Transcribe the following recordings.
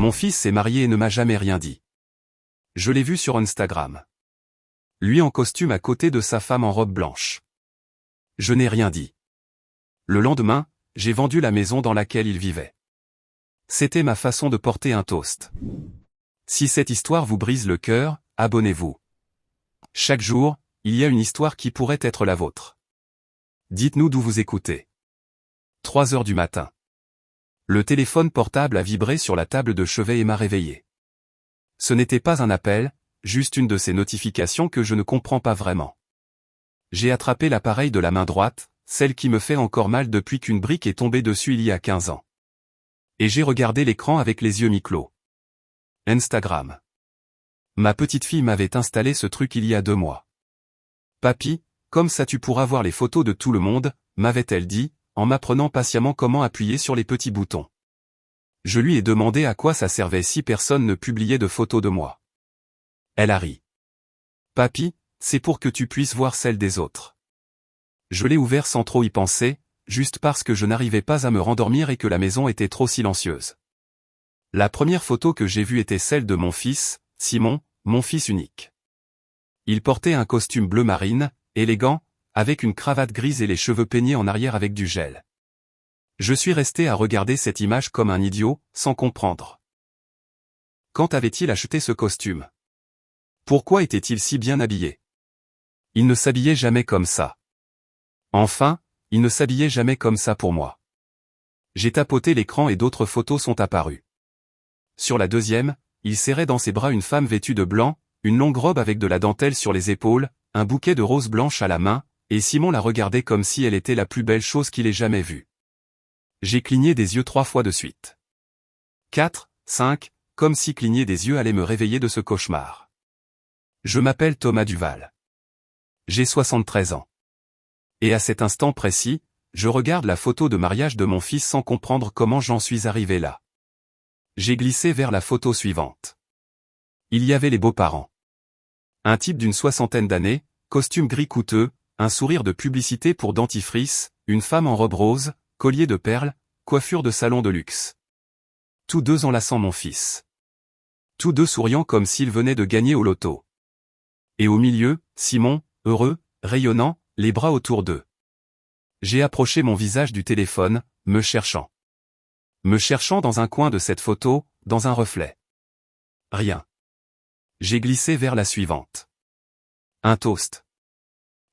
Mon fils s'est marié et ne m'a jamais rien dit. Je l'ai vu sur Instagram. Lui en costume à côté de sa femme en robe blanche. Je n'ai rien dit. Le lendemain, j'ai vendu la maison dans laquelle il vivait. C'était ma façon de porter un toast. Si cette histoire vous brise le cœur, abonnez-vous. Chaque jour, il y a une histoire qui pourrait être la vôtre. Dites-nous d'où vous écoutez. 3 heures du matin. Le téléphone portable a vibré sur la table de chevet et m'a réveillé. Ce n'était pas un appel, juste une de ces notifications que je ne comprends pas vraiment. J'ai attrapé l'appareil de la main droite, celle qui me fait encore mal depuis qu'une brique est tombée dessus il y a 15 ans. Et j'ai regardé l'écran avec les yeux mi-clos. Instagram. Ma petite fille m'avait installé ce truc il y a 2 mois. Papy, comme ça tu pourras voir les photos de tout le monde, m'avait-elle dit, en m'apprenant patiemment comment appuyer sur les petits boutons. Je lui ai demandé à quoi ça servait si personne ne publiait de photos de moi. Elle a ri. Papy, c'est pour que tu puisses voir celles des autres. Je l'ai ouvert sans trop y penser, juste parce que je n'arrivais pas à me rendormir et que la maison était trop silencieuse. La première photo que j'ai vue était celle de mon fils, Simon, mon fils unique. Il portait un costume bleu marine, élégant, avec une cravate grise et les cheveux peignés en arrière avec du gel. Je suis resté à regarder cette image comme un idiot, sans comprendre. Quand avait-il acheté ce costume? Pourquoi était-il si bien habillé? Il ne s'habillait jamais comme ça. Enfin, il ne s'habillait jamais comme ça pour moi. J'ai tapoté l'écran et d'autres photos sont apparues. Sur la deuxième, il serrait dans ses bras une femme vêtue de blanc, une longue robe avec de la dentelle sur les épaules, un bouquet de roses blanches à la main, et Simon la regardait comme si elle était la plus belle chose qu'il ait jamais vue. J'ai cligné des yeux 3 fois de suite. 4, 5, comme si cligner des yeux allait me réveiller de ce cauchemar. Je m'appelle Thomas Duval. J'ai 73 ans. Et à cet instant précis, je regarde la photo de mariage de mon fils sans comprendre comment j'en suis arrivé là. J'ai glissé vers la photo suivante. Il y avait les beaux-parents. Un type d'une 60aine d'années, costume gris coûteux, un sourire de publicité pour dentifrice, une femme en robe rose, collier de perles, coiffure de salon de luxe. Tous deux enlaçant mon fils. Tous deux souriant comme s'ils venaient de gagner au loto. Et au milieu, Simon, heureux, rayonnant, les bras autour d'eux. J'ai approché mon visage du téléphone, me cherchant. Me cherchant dans un coin de cette photo, dans un reflet. Rien. J'ai glissé vers la suivante. Un toast.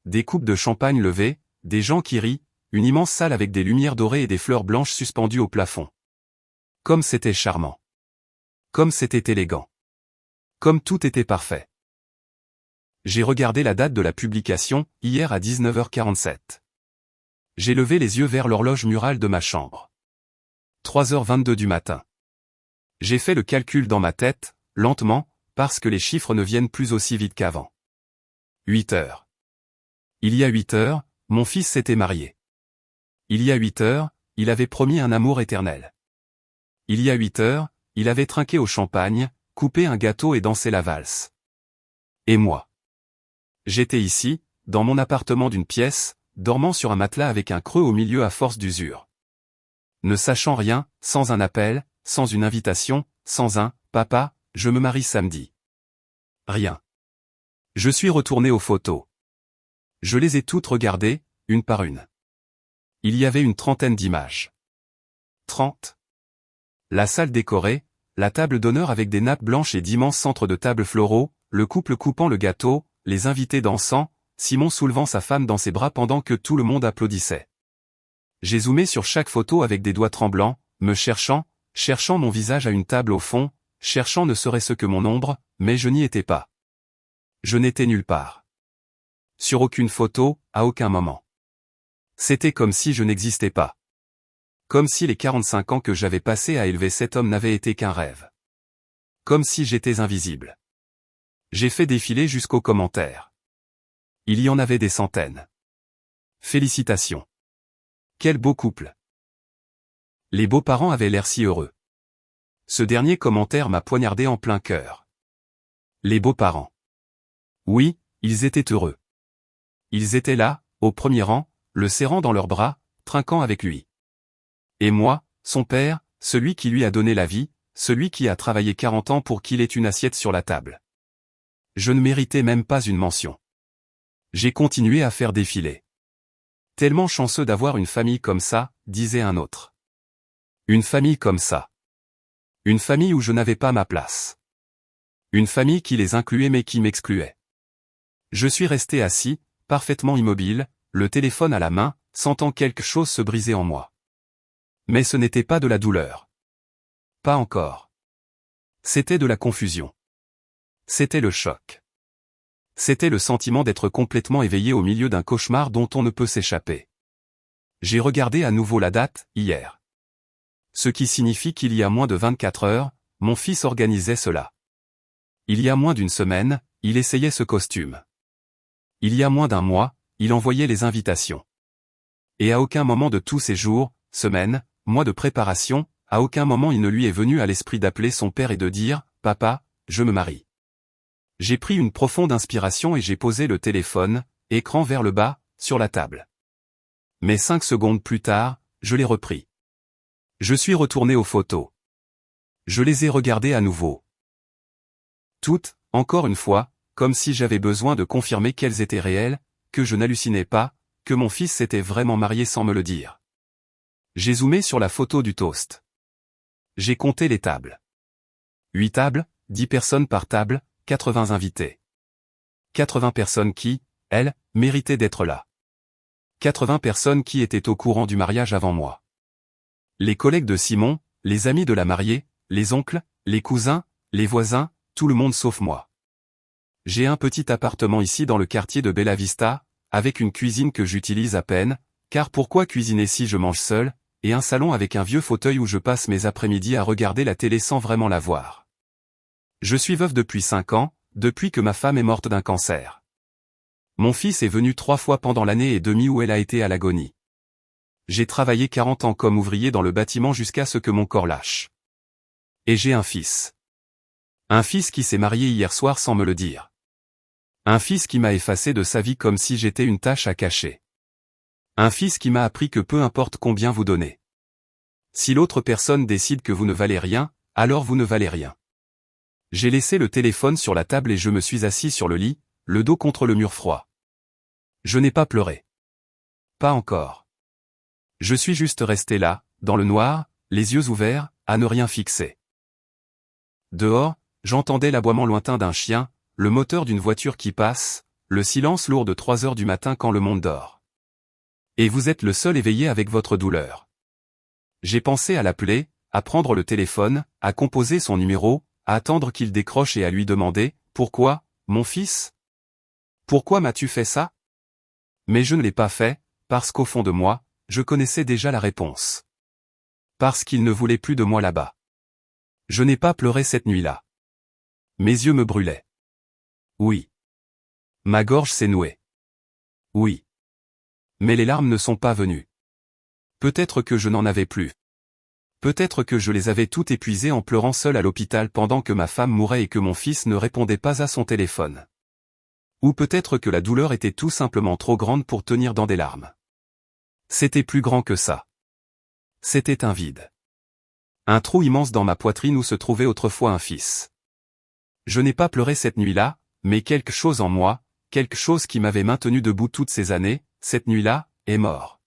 Des coupes de champagne levées, des gens qui rient, une immense salle avec des lumières dorées et des fleurs blanches suspendues au plafond. Comme c'était charmant. Comme c'était élégant. Comme tout était parfait. J'ai regardé la date de la publication, hier à 19h47. J'ai levé les yeux vers l'horloge murale de ma chambre. 3h22 du matin. J'ai fait le calcul dans ma tête, lentement, parce que les chiffres ne viennent plus aussi vite qu'avant. 8 heures. Il y a 8 heures, mon fils s'était marié. Il y a 8 heures, il avait promis un amour éternel. Il y a 8 heures, il avait trinqué au champagne, coupé un gâteau et dansé la valse. Et moi? J'étais ici, dans mon appartement d'une pièce, dormant sur un matelas avec un creux au milieu à force d'usure. Ne sachant rien, sans un appel, sans une invitation, sans un « Papa, je me marie samedi ». Rien. Je suis retourné aux photos. Je les ai toutes regardées, une par une. Il y avait une 30aine d'images. 30. La salle décorée, la table d'honneur avec des nappes blanches et d'immenses centres de table floraux, le couple coupant le gâteau, les invités dansant, Simon soulevant sa femme dans ses bras pendant que tout le monde applaudissait. J'ai zoomé sur chaque photo avec des doigts tremblants, me cherchant mon visage à une table au fond, cherchant ne serait-ce que mon ombre, mais je n'y étais pas. Je n'étais nulle part. Sur aucune photo, à aucun moment. C'était comme si je n'existais pas. Comme si les 45 ans que j'avais passés à élever cet homme n'avaient été qu'un rêve. Comme si j'étais invisible. J'ai fait défiler jusqu'aux commentaires. Il y en avait des centaines. Félicitations. Quel beau couple. Les beaux-parents avaient l'air si heureux. Ce dernier commentaire m'a poignardé en plein cœur. Les beaux-parents. Oui, ils étaient heureux. Ils étaient là, au premier rang, le serrant dans leurs bras, trinquant avec lui. Et moi, son père, celui qui lui a donné la vie, celui qui a travaillé 40 ans pour qu'il ait une assiette sur la table. Je ne méritais même pas une mention. J'ai continué à faire défiler. Tellement chanceux d'avoir une famille comme ça, disait un autre. Une famille comme ça. Une famille où je n'avais pas ma place. Une famille qui les incluait mais qui m'excluait. Je suis resté assis, parfaitement immobile, le téléphone à la main, sentant quelque chose se briser en moi. Mais ce n'était pas de la douleur. Pas encore. C'était de la confusion. C'était le choc. C'était le sentiment d'être complètement éveillé au milieu d'un cauchemar dont on ne peut s'échapper. J'ai regardé à nouveau la date, hier. Ce qui signifie qu'il y a moins de 24 heures, mon fils organisait cela. Il y a moins d'une semaine, il essayait ce costume. Il y a moins d'un mois, il envoyait les invitations. Et à aucun moment de tous ces jours, semaines, mois de préparation, à aucun moment il ne lui est venu à l'esprit d'appeler son père et de dire « Papa, je me marie ». J'ai pris une profonde inspiration et j'ai posé le téléphone, écran vers le bas, sur la table. Mais 5 secondes plus tard, je l'ai repris. Je suis retourné aux photos. Je les ai regardées à nouveau. Toutes, encore une fois, comme si j'avais besoin de confirmer qu'elles étaient réelles, que je n'hallucinais pas, que mon fils s'était vraiment marié sans me le dire. J'ai zoomé sur la photo du toast. J'ai compté les tables. 8 tables, 10 personnes par table, 80 invités. 80 personnes qui, elles, méritaient d'être là. 80 personnes qui étaient au courant du mariage avant moi. Les collègues de Simon, les amis de la mariée, les oncles, les cousins, les voisins, tout le monde sauf moi. J'ai un petit appartement ici dans le quartier de Bella Vista, avec une cuisine que j'utilise à peine, car pourquoi cuisiner si je mange seul, et un salon avec un vieux fauteuil où je passe mes après-midi à regarder la télé sans vraiment la voir. Je suis veuf depuis 5 ans, depuis que ma femme est morte d'un cancer. Mon fils est venu 3 fois pendant l'année et demie où elle a été à l'agonie. J'ai travaillé 40 ans comme ouvrier dans le bâtiment jusqu'à ce que mon corps lâche. Et j'ai un fils. Un fils qui s'est marié hier soir sans me le dire. Un fils qui m'a effacé de sa vie comme si j'étais une tâche à cacher. Un fils qui m'a appris que peu importe combien vous donnez. Si l'autre personne décide que vous ne valez rien, alors vous ne valez rien. J'ai laissé le téléphone sur la table et je me suis assis sur le lit, le dos contre le mur froid. Je n'ai pas pleuré. Pas encore. Je suis juste resté là, dans le noir, les yeux ouverts, à ne rien fixer. Dehors, j'entendais l'aboiement lointain d'un chien, le moteur d'une voiture qui passe, le silence lourd de 3 heures du matin quand le monde dort. Et vous êtes le seul éveillé avec votre douleur. J'ai pensé à l'appeler, à prendre le téléphone, à composer son numéro, à attendre qu'il décroche et à lui demander « Pourquoi, mon fils ? Pourquoi m'as-tu fait ça ?» Mais je ne l'ai pas fait, parce qu'au fond de moi, je connaissais déjà la réponse. Parce qu'il ne voulait plus de moi là-bas. Je n'ai pas pleuré cette nuit-là. Mes yeux me brûlaient. Oui. Ma gorge s'est nouée. Oui. Mais les larmes ne sont pas venues. Peut-être que je n'en avais plus. Peut-être que je les avais toutes épuisées en pleurant seul à l'hôpital pendant que ma femme mourait et que mon fils ne répondait pas à son téléphone. Ou peut-être que la douleur était tout simplement trop grande pour tenir dans des larmes. C'était plus grand que ça. C'était un vide. Un trou immense dans ma poitrine où se trouvait autrefois un fils. Je n'ai pas pleuré cette nuit-là, mais quelque chose en moi, quelque chose qui m'avait maintenu debout toutes ces années, cette nuit-là, est mort.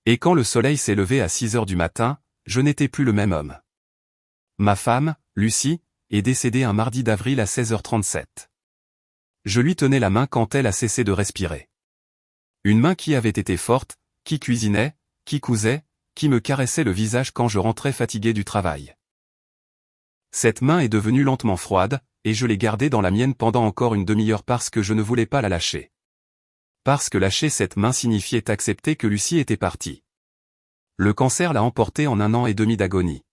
Et quand le soleil s'est levé à 6 heures du matin, je n'étais plus le même homme. Ma femme, Lucie, est décédée un mardi d'avril à 16h37. Je lui tenais la main quand elle a cessé de respirer. Une main qui avait été forte, qui cuisinait, qui cousait, qui me caressait le visage quand je rentrais fatigué du travail. Cette main est devenue lentement froide, et je l'ai gardée dans la mienne pendant encore une demi-heure parce que je ne voulais pas la lâcher. Parce que lâcher cette main signifiait accepter que Lucie était partie. Le cancer l'a emportée en 1 an et demi d'agonie.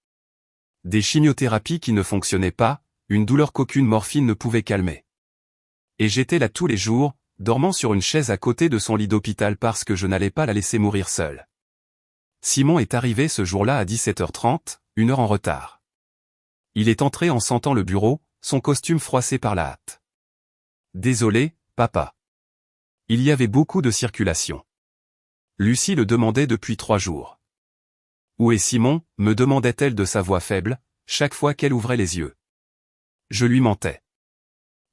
Des chimiothérapies qui ne fonctionnaient pas, une douleur qu'aucune morphine ne pouvait calmer. Et j'étais là tous les jours, dormant sur une chaise à côté de son lit d'hôpital parce que je n'allais pas la laisser mourir seule. Simon est arrivé ce jour-là à 17h30, 1 heure en retard. Il est entré en sentant le bureau, son costume froissé par la hâte. « Désolé, papa. » Il y avait beaucoup de circulation. Lucie le demandait depuis 3 jours. « Où est Simon ?» me demandait-elle de sa voix faible, chaque fois qu'elle ouvrait les yeux. Je lui mentais.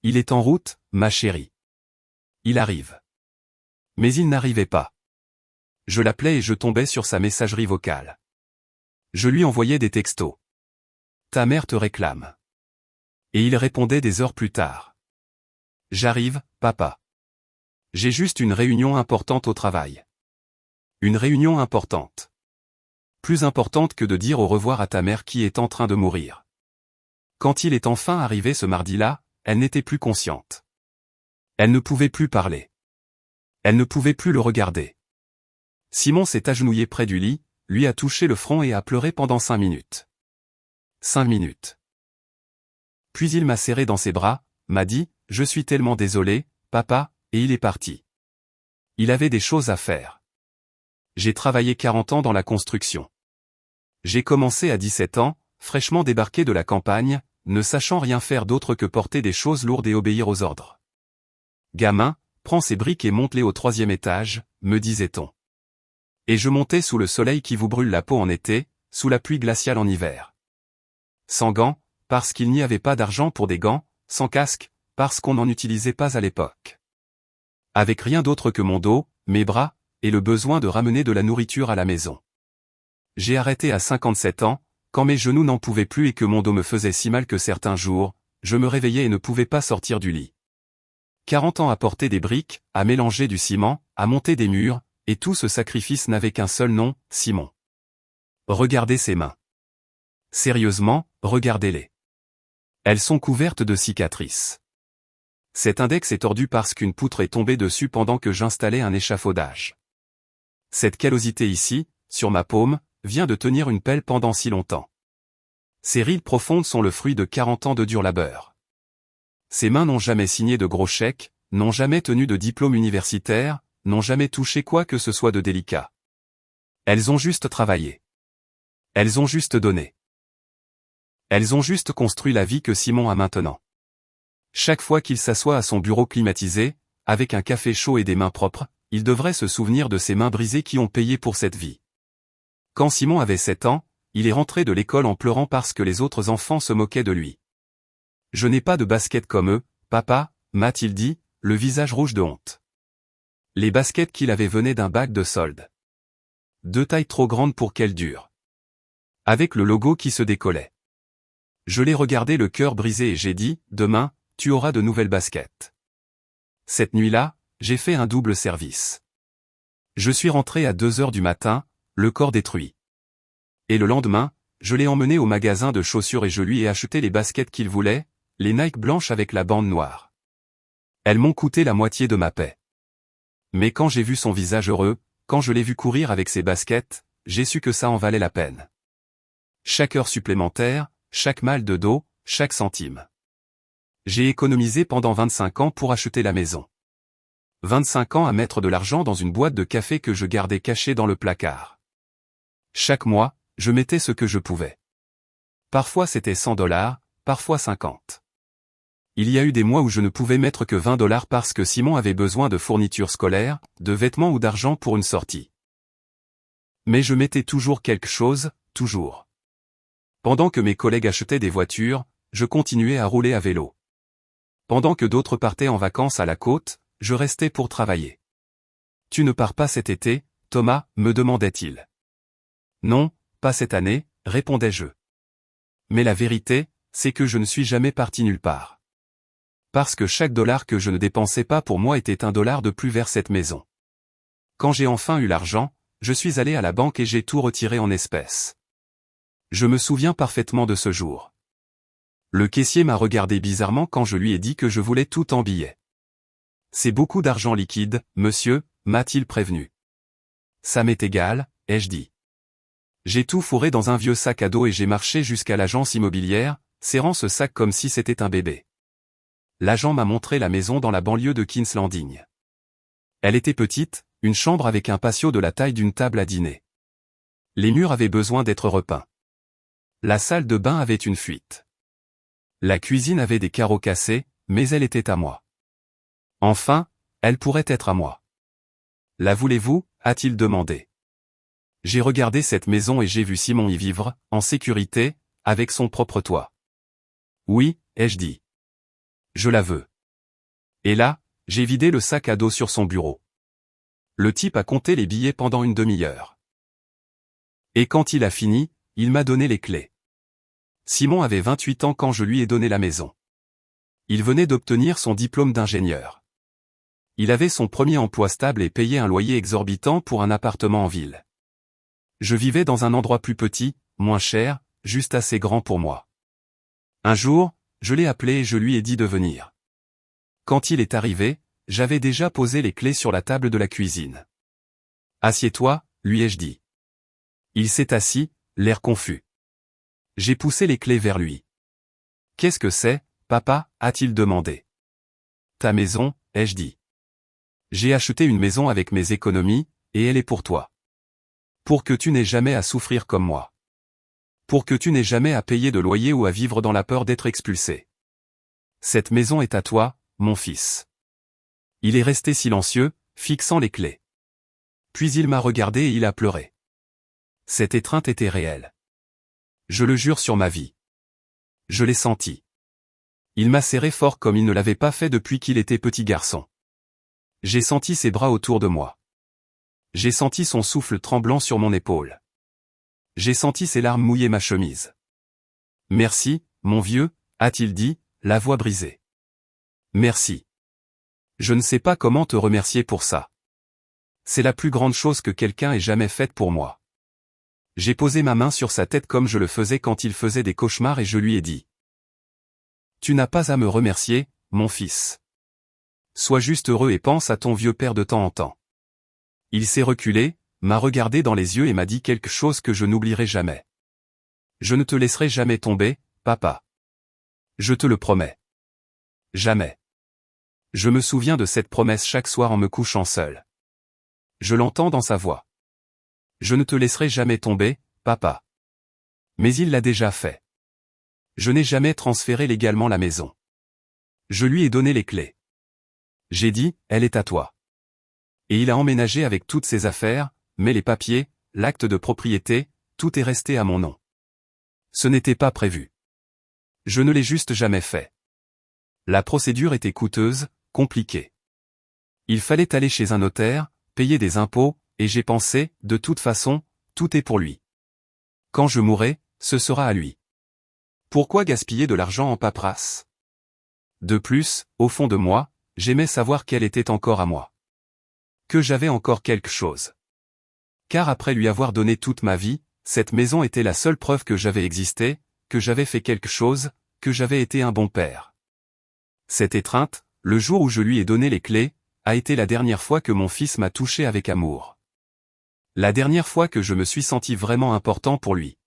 Il est en route, ma chérie. Il arrive. Mais il n'arrivait pas. Je l'appelais et je tombais sur sa messagerie vocale. Je lui envoyais des textos. Ta mère te réclame. Et il répondait des heures plus tard. J'arrive, papa. J'ai juste une réunion importante au travail. Une réunion importante. Plus importante que de dire au revoir à ta mère qui est en train de mourir. Quand il est enfin arrivé ce mardi-là, elle n'était plus consciente. Elle ne pouvait plus parler. Elle ne pouvait plus le regarder. Simon s'est agenouillé près du lit, lui a touché le front et a pleuré pendant 5 minutes. 5 minutes. Puis il m'a serré dans ses bras, m'a dit, « Je suis tellement désolé, papa », et il est parti. Il avait des choses à faire. J'ai travaillé 40 ans dans la construction. J'ai commencé à 17 ans, fraîchement débarqué de la campagne, ne sachant rien faire d'autre que porter des choses lourdes et obéir aux ordres. Gamin, prends ces briques et monte-les au 3e étage, me disait-on. Et je montais sous le soleil qui vous brûle la peau en été, sous la pluie glaciale en hiver. Sans gants, parce qu'il n'y avait pas d'argent pour des gants, sans casque, parce qu'on n'en utilisait pas à l'époque. Avec rien d'autre que mon dos, mes bras, et le besoin de ramener de la nourriture à la maison. J'ai arrêté à 57 ans, quand mes genoux n'en pouvaient plus et que mon dos me faisait si mal que certains jours, je me réveillais et ne pouvais pas sortir du lit. 40 ans à porter des briques, à mélanger du ciment, à monter des murs, et tout ce sacrifice n'avait qu'un seul nom, Simon. Regardez ses mains. Sérieusement, regardez-les. Elles sont couvertes de cicatrices. Cet index est tordu parce qu'une poutre est tombée dessus pendant que j'installais un échafaudage. Cette callosité ici, sur ma paume, vient de tenir une pelle pendant si longtemps. Ces rides profondes sont le fruit de 40 ans de dur labeur. Ces mains n'ont jamais signé de gros chèques, n'ont jamais tenu de diplôme universitaire, n'ont jamais touché quoi que ce soit de délicat. Elles ont juste travaillé. Elles ont juste donné. Elles ont juste construit la vie que Simon a maintenant. Chaque fois qu'il s'assoit à son bureau climatisé, avec un café chaud et des mains propres, il devrait se souvenir de ces mains brisées qui ont payé pour cette vie. Quand Simon avait 7 ans, il est rentré de l'école en pleurant parce que les autres enfants se moquaient de lui. « Je n'ai pas de basket comme eux, papa », m'a-t-il dit, le visage rouge de honte. Les baskets qu'il avait venaient d'un bac de solde. 2 tailles trop grandes pour qu'elles durent. Avec le logo qui se décollait. Je l'ai regardé le cœur brisé et j'ai dit, « Demain, tu auras de nouvelles baskets. » Cette nuit-là, j'ai fait un double service. Je suis rentré à 2 heures du matin, le corps détruit. Et le lendemain, je l'ai emmené au magasin de chaussures et je lui ai acheté les baskets qu'il voulait, les Nike blanches avec la bande noire. Elles m'ont coûté la moitié de ma paie. Mais quand j'ai vu son visage heureux, quand je l'ai vu courir avec ses baskets, j'ai su que ça en valait la peine. Chaque heure supplémentaire, chaque mal de dos, chaque centime. J'ai économisé pendant 25 ans pour acheter la maison. 25 ans à mettre de l'argent dans une boîte de café que je gardais cachée dans le placard. Chaque mois, je mettais ce que je pouvais. Parfois c'était $100, parfois 50. Il y a eu des mois où je ne pouvais mettre que $20 parce que Simon avait besoin de fournitures scolaires, de vêtements ou d'argent pour une sortie. Mais je mettais toujours quelque chose, toujours. Pendant que mes collègues achetaient des voitures, je continuais à rouler à vélo. Pendant que d'autres partaient en vacances à la côte, je restais pour travailler. « Tu ne pars pas cet été, Thomas ?» me demandait-il. « Non, pas cette année », répondais-je. Mais la vérité, c'est que je ne suis jamais parti nulle part. Parce que chaque dollar que je ne dépensais pas pour moi était $1 de plus vers cette maison. Quand j'ai enfin eu l'argent, je suis allé à la banque et j'ai tout retiré en espèces. Je me souviens parfaitement de ce jour. Le caissier m'a regardé bizarrement quand je lui ai dit que je voulais tout en billets. « C'est beaucoup d'argent liquide, monsieur », m'a-t-il prévenu. « Ça m'est égal », ai-je dit. J'ai tout fourré dans un vieux sac à dos et j'ai marché jusqu'à l'agence immobilière, serrant ce sac comme si c'était un bébé. L'agent m'a montré la maison dans la banlieue de King's Landing. Elle était petite, une chambre avec un patio de la taille d'une table à dîner. Les murs avaient besoin d'être repeints. La salle de bain avait une fuite. La cuisine avait des carreaux cassés, mais elle était à moi. Enfin, elle pourrait être à moi. « La voulez-vous » a-t-il demandé. J'ai regardé cette maison et j'ai vu Simon y vivre, en sécurité, avec son propre toit. Oui, ai-je dit. Je la veux. Et là, j'ai vidé le sac à dos sur son bureau. Le type a compté les billets pendant une demi-heure. Et quand il a fini, il m'a donné les clés. Simon avait 28 ans quand je lui ai donné la maison. Il venait d'obtenir son diplôme d'ingénieur. Il avait son premier emploi stable et payait un loyer exorbitant pour un appartement en ville. Je vivais dans un endroit plus petit, moins cher, juste assez grand pour moi. Un jour, je l'ai appelé et je lui ai dit de venir. Quand il est arrivé, j'avais déjà posé les clés sur la table de la cuisine. « Assieds-toi », lui ai-je dit. Il s'est assis, l'air confus. J'ai poussé les clés vers lui. « Qu'est-ce que c'est, papa ?» a-t-il demandé. « Ta maison », ai-je dit. « J'ai acheté une maison avec mes économies, et elle est pour toi. Pour que tu n'aies jamais à souffrir comme moi. Pour que tu n'aies jamais à payer de loyer ou à vivre dans la peur d'être expulsé. Cette maison est à toi, mon fils. » Il est resté silencieux, fixant les clés. Puis il m'a regardé et il a pleuré. Cette étreinte était réelle. Je le jure sur ma vie. Je l'ai senti. Il m'a serré fort comme il ne l'avait pas fait depuis qu'il était petit garçon. J'ai senti ses bras autour de moi. J'ai senti son souffle tremblant sur mon épaule. J'ai senti ses larmes mouiller ma chemise. « Merci, mon vieux », a-t-il dit, la voix brisée. « Merci. Je ne sais pas comment te remercier pour ça. C'est la plus grande chose que quelqu'un ait jamais faite pour moi. » J'ai posé ma main sur sa tête comme je le faisais quand il faisait des cauchemars et je lui ai dit. « Tu n'as pas à me remercier, mon fils. Sois juste heureux et pense à ton vieux père de temps en temps. » Il s'est reculé, m'a regardé dans les yeux et m'a dit quelque chose que je n'oublierai jamais. « Je ne te laisserai jamais tomber, papa. Je te le promets. Jamais. » Je me souviens de cette promesse chaque soir en me couchant seul. Je l'entends dans sa voix. Je ne te laisserai jamais tomber, papa. Mais il l'a déjà fait. Je n'ai jamais transféré légalement la maison. Je lui ai donné les clés. J'ai dit, elle est à toi. Et il a emménagé avec toutes ses affaires, mais les papiers, l'acte de propriété, tout est resté à mon nom. Ce n'était pas prévu. Je ne l'ai juste jamais fait. La procédure était coûteuse, compliquée. Il fallait aller chez un notaire, payer des impôts, et j'ai pensé, de toute façon, tout est pour lui. Quand je mourrai, ce sera à lui. Pourquoi gaspiller de l'argent en paperasse? De plus, au fond de moi, j'aimais savoir qu'elle était encore à moi. Que j'avais encore quelque chose. Car après lui avoir donné toute ma vie, cette maison était la seule preuve que j'avais existé, que j'avais fait quelque chose, que j'avais été un bon père. Cette étreinte, le jour où je lui ai donné les clés, a été la dernière fois que mon fils m'a touché avec amour. La dernière fois que je me suis senti vraiment important pour lui.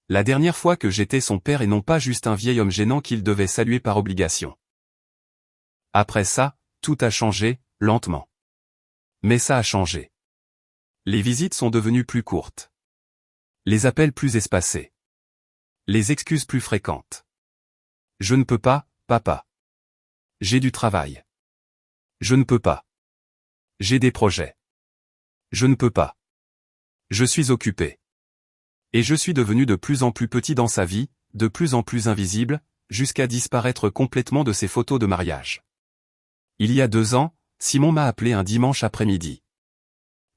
La dernière fois que j'étais son père et non pas juste un vieil homme gênant qu'il devait saluer par obligation. Après ça, tout a changé, lentement. Mais ça a changé. Les visites sont devenues plus courtes. Les appels plus espacés. Les excuses plus fréquentes. Je ne peux pas, papa. J'ai du travail. Je ne peux pas. J'ai des projets. Je ne peux pas. Je suis occupé. Et je suis devenu de plus en plus petit dans sa vie, de plus en plus invisible, jusqu'à disparaître complètement de ses photos de mariage. Il y a 2 ans, Simon m'a appelé un dimanche après-midi.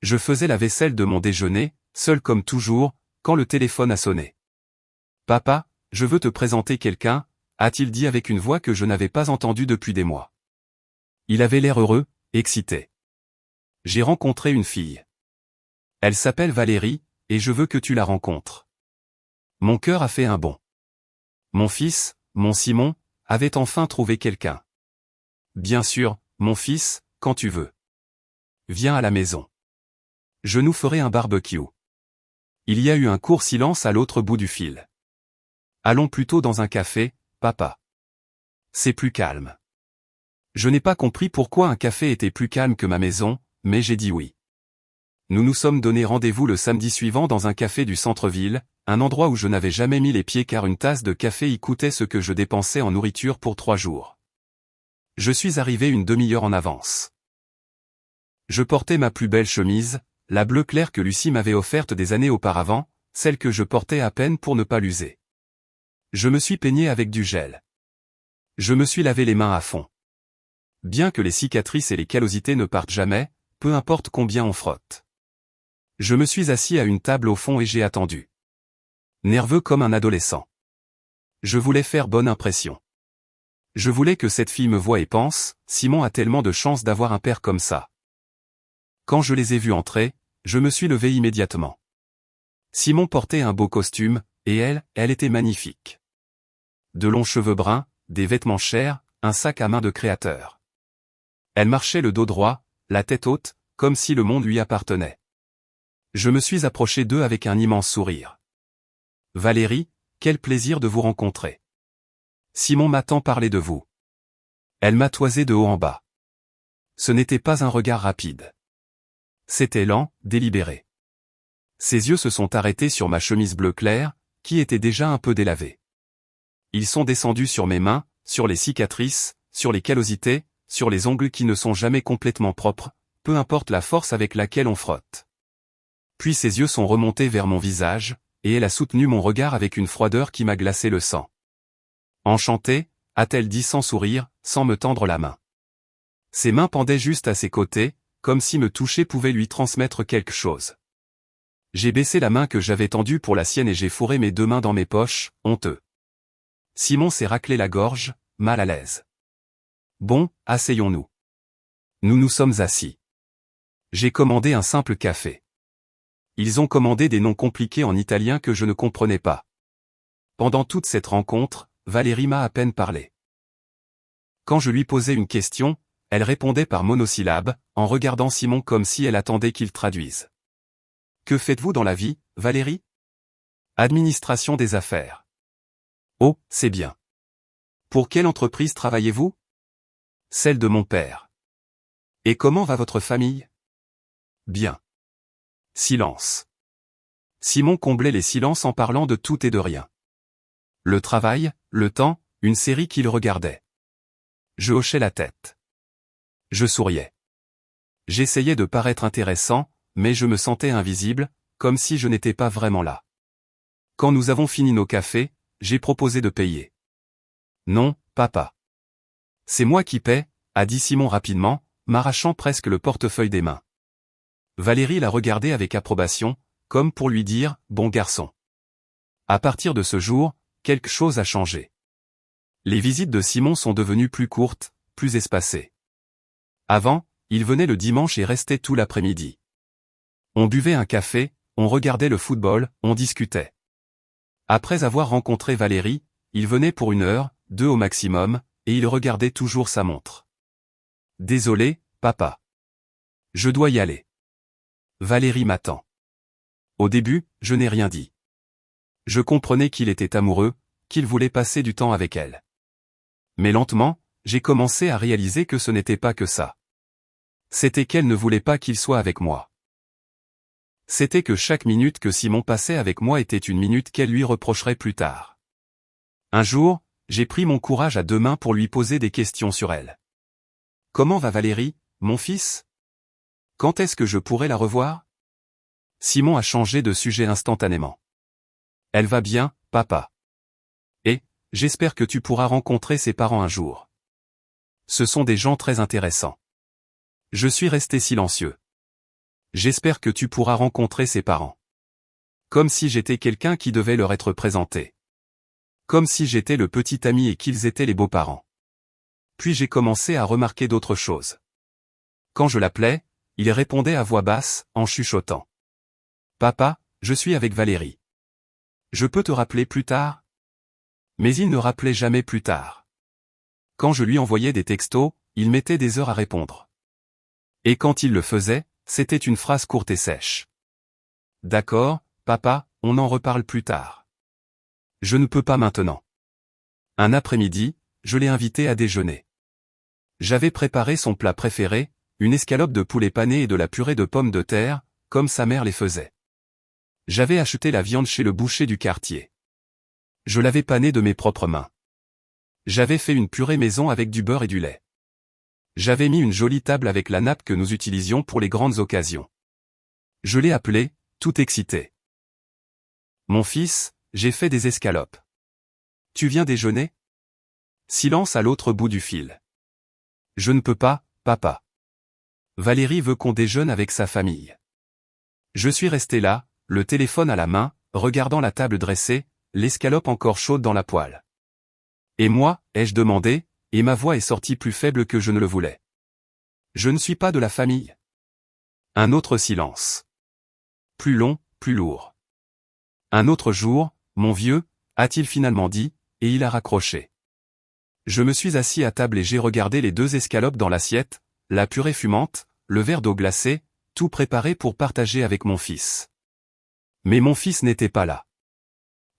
Je faisais la vaisselle de mon déjeuner, seul comme toujours, quand le téléphone a sonné. « Papa, je veux te présenter quelqu'un », a-t-il dit avec une voix que je n'avais pas entendue depuis des mois. Il avait l'air heureux, excité. J'ai rencontré une fille. Elle s'appelle Valérie, et je veux que tu la rencontres. Mon cœur a fait un bond. Mon fils, mon Simon, avait enfin trouvé quelqu'un. Bien sûr, mon fils, quand tu veux. Viens à la maison. Je nous ferai un barbecue. Il y a eu un court silence à l'autre bout du fil. Allons plutôt dans un café, papa. C'est plus calme. Je n'ai pas compris pourquoi un café était plus calme que ma maison, mais j'ai dit oui. Nous nous sommes donné rendez-vous le samedi suivant dans un café du centre-ville, un endroit où je n'avais jamais mis les pieds car une tasse de café y coûtait ce que je dépensais en nourriture pour 3 jours. Je suis arrivé une demi-heure en avance. Je portais ma plus belle chemise, la bleue claire que Lucie m'avait offerte des années auparavant, celle que je portais à peine pour ne pas l'user. Je me suis peigné avec du gel. Je me suis lavé les mains à fond. Bien que les cicatrices et les callosités ne partent jamais, peu importe combien on frotte. Je me suis assis à une table au fond et j'ai attendu. Nerveux comme un adolescent. Je voulais faire bonne impression. Je voulais que cette fille me voie et pense, Simon a tellement de chance d'avoir un père comme ça. Quand je les ai vus entrer, je me suis levé immédiatement. Simon portait un beau costume, et elle était magnifique. De longs cheveux bruns, des vêtements chers, un sac à main de créateur. Elle marchait le dos droit, la tête haute, comme si le monde lui appartenait. Je me suis approché d'eux avec un immense sourire. Valérie, quel plaisir de vous rencontrer. Simon m'a tant parlé de vous. Elle m'a toisé de haut en bas. Ce n'était pas un regard rapide. C'était lent, délibéré. Ses yeux se sont arrêtés sur ma chemise bleu clair, qui était déjà un peu délavée. Ils sont descendus sur mes mains, sur les cicatrices, sur les callosités, sur les ongles qui ne sont jamais complètement propres, peu importe la force avec laquelle on frotte. Puis ses yeux sont remontés vers mon visage, et elle a soutenu mon regard avec une froideur qui m'a glacé le sang. Enchantée, a-t-elle dit sans sourire, sans me tendre la main. Ses mains pendaient juste à ses côtés, comme si me toucher pouvait lui transmettre quelque chose. J'ai baissé la main que j'avais tendue pour la sienne et j'ai fourré mes 2 mains dans mes poches, honteux. Simon s'est raclé la gorge, mal à l'aise. Bon, asseyons-nous. Nous nous sommes assis. J'ai commandé un simple café. Ils ont commandé des noms compliqués en italien que je ne comprenais pas. Pendant toute cette rencontre, Valérie m'a à peine parlé. Quand je lui posais une question, elle répondait par monosyllabes, en regardant Simon comme si elle attendait qu'il traduise. Que faites-vous dans la vie, Valérie? Administration des affaires. Oh, c'est bien. Pour quelle entreprise travaillez-vous? Celle de mon père. Et comment va votre famille? Bien. Silence. Simon comblait les silences en parlant de tout et de rien. Le travail, le temps, une série qu'il regardait. Je hochais la tête. Je souriais. J'essayais de paraître intéressant, mais je me sentais invisible, comme si je n'étais pas vraiment là. Quand nous avons fini nos cafés, j'ai proposé de payer. Non, papa. C'est moi qui paie, a dit Simon rapidement, m'arrachant presque le portefeuille des mains. Valérie l'a regardé avec approbation, comme pour lui dire, bon garçon. À partir de ce jour, quelque chose a changé. Les visites de Simon sont devenues plus courtes, plus espacées. Avant, il venait le dimanche et restait tout l'après-midi. On buvait un café, on regardait le football, on discutait. Après avoir rencontré Valérie, il venait pour 1 heure, 2 au maximum, et il regardait toujours sa montre. Désolé, papa. Je dois y aller. Valérie m'attend. Au début, je n'ai rien dit. Je comprenais qu'il était amoureux, qu'il voulait passer du temps avec elle. Mais lentement, j'ai commencé à réaliser que ce n'était pas que ça. C'était qu'elle ne voulait pas qu'il soit avec moi. C'était que chaque minute que Simon passait avec moi était une minute qu'elle lui reprocherait plus tard. Un jour, j'ai pris mon courage à 2 mains pour lui poser des questions sur elle. Comment va Valérie, mon fils? Quand est-ce que je pourrai la revoir? Simon a changé de sujet instantanément. Elle va bien, papa. Et, j'espère que tu pourras rencontrer ses parents un jour. Ce sont des gens très intéressants. Je suis resté silencieux. J'espère que tu pourras rencontrer ses parents. Comme si j'étais quelqu'un qui devait leur être présenté. Comme si j'étais le petit ami et qu'ils étaient les beaux-parents. Puis j'ai commencé à remarquer d'autres choses. Quand je l'appelais, il répondait à voix basse, en chuchotant. Papa, je suis avec Valérie. Je peux te rappeler plus tard? Mais il ne rappelait jamais plus tard. Quand je lui envoyais des textos, il mettait des heures à répondre. Et quand il le faisait, c'était une phrase courte et sèche. D'accord, papa, on en reparle plus tard. Je ne peux pas maintenant. Un après-midi, je l'ai invité à déjeuner. J'avais préparé son plat préféré, une escalope de poulet pané et de la purée de pommes de terre, comme sa mère les faisait. J'avais acheté la viande chez le boucher du quartier. Je l'avais panée de mes propres mains. J'avais fait une purée maison avec du beurre et du lait. J'avais mis une jolie table avec la nappe que nous utilisions pour les grandes occasions. Je l'ai appelé, tout excité. Mon fils, j'ai fait des escalopes. Tu viens déjeuner? Silence à l'autre bout du fil. Je ne peux pas, papa. Valérie veut qu'on déjeune avec sa famille. Je suis resté là, le téléphone à la main, regardant la table dressée, l'escalope encore chaude dans la poêle. Et moi, ai-je demandé, et ma voix est sortie plus faible que je ne le voulais. Je ne suis pas de la famille. Un autre silence. Plus long, plus lourd. Un autre jour, mon vieux, a-t-il finalement dit, et il a raccroché. Je me suis assis à table et j'ai regardé les 2 escalopes dans l'assiette, la purée fumante, le verre d'eau glacée, tout préparé pour partager avec mon fils. Mais mon fils n'était pas là.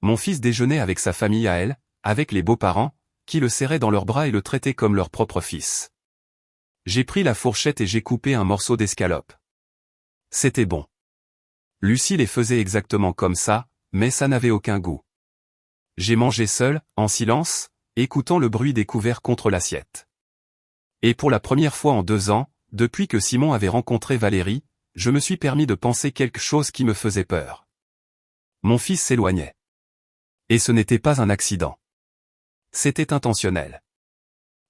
Mon fils déjeunait avec sa famille à elle, avec les beaux-parents, qui le serraient dans leurs bras et le traitaient comme leur propre fils. J'ai pris la fourchette et j'ai coupé un morceau d'escalope. C'était bon. Lucie les faisait exactement comme ça, mais ça n'avait aucun goût. J'ai mangé seul, en silence, écoutant le bruit des couverts contre l'assiette. Et pour la première fois en 2 ans, depuis que Simon avait rencontré Valérie, je me suis permis de penser quelque chose qui me faisait peur. Mon fils s'éloignait. Et ce n'était pas un accident. C'était intentionnel.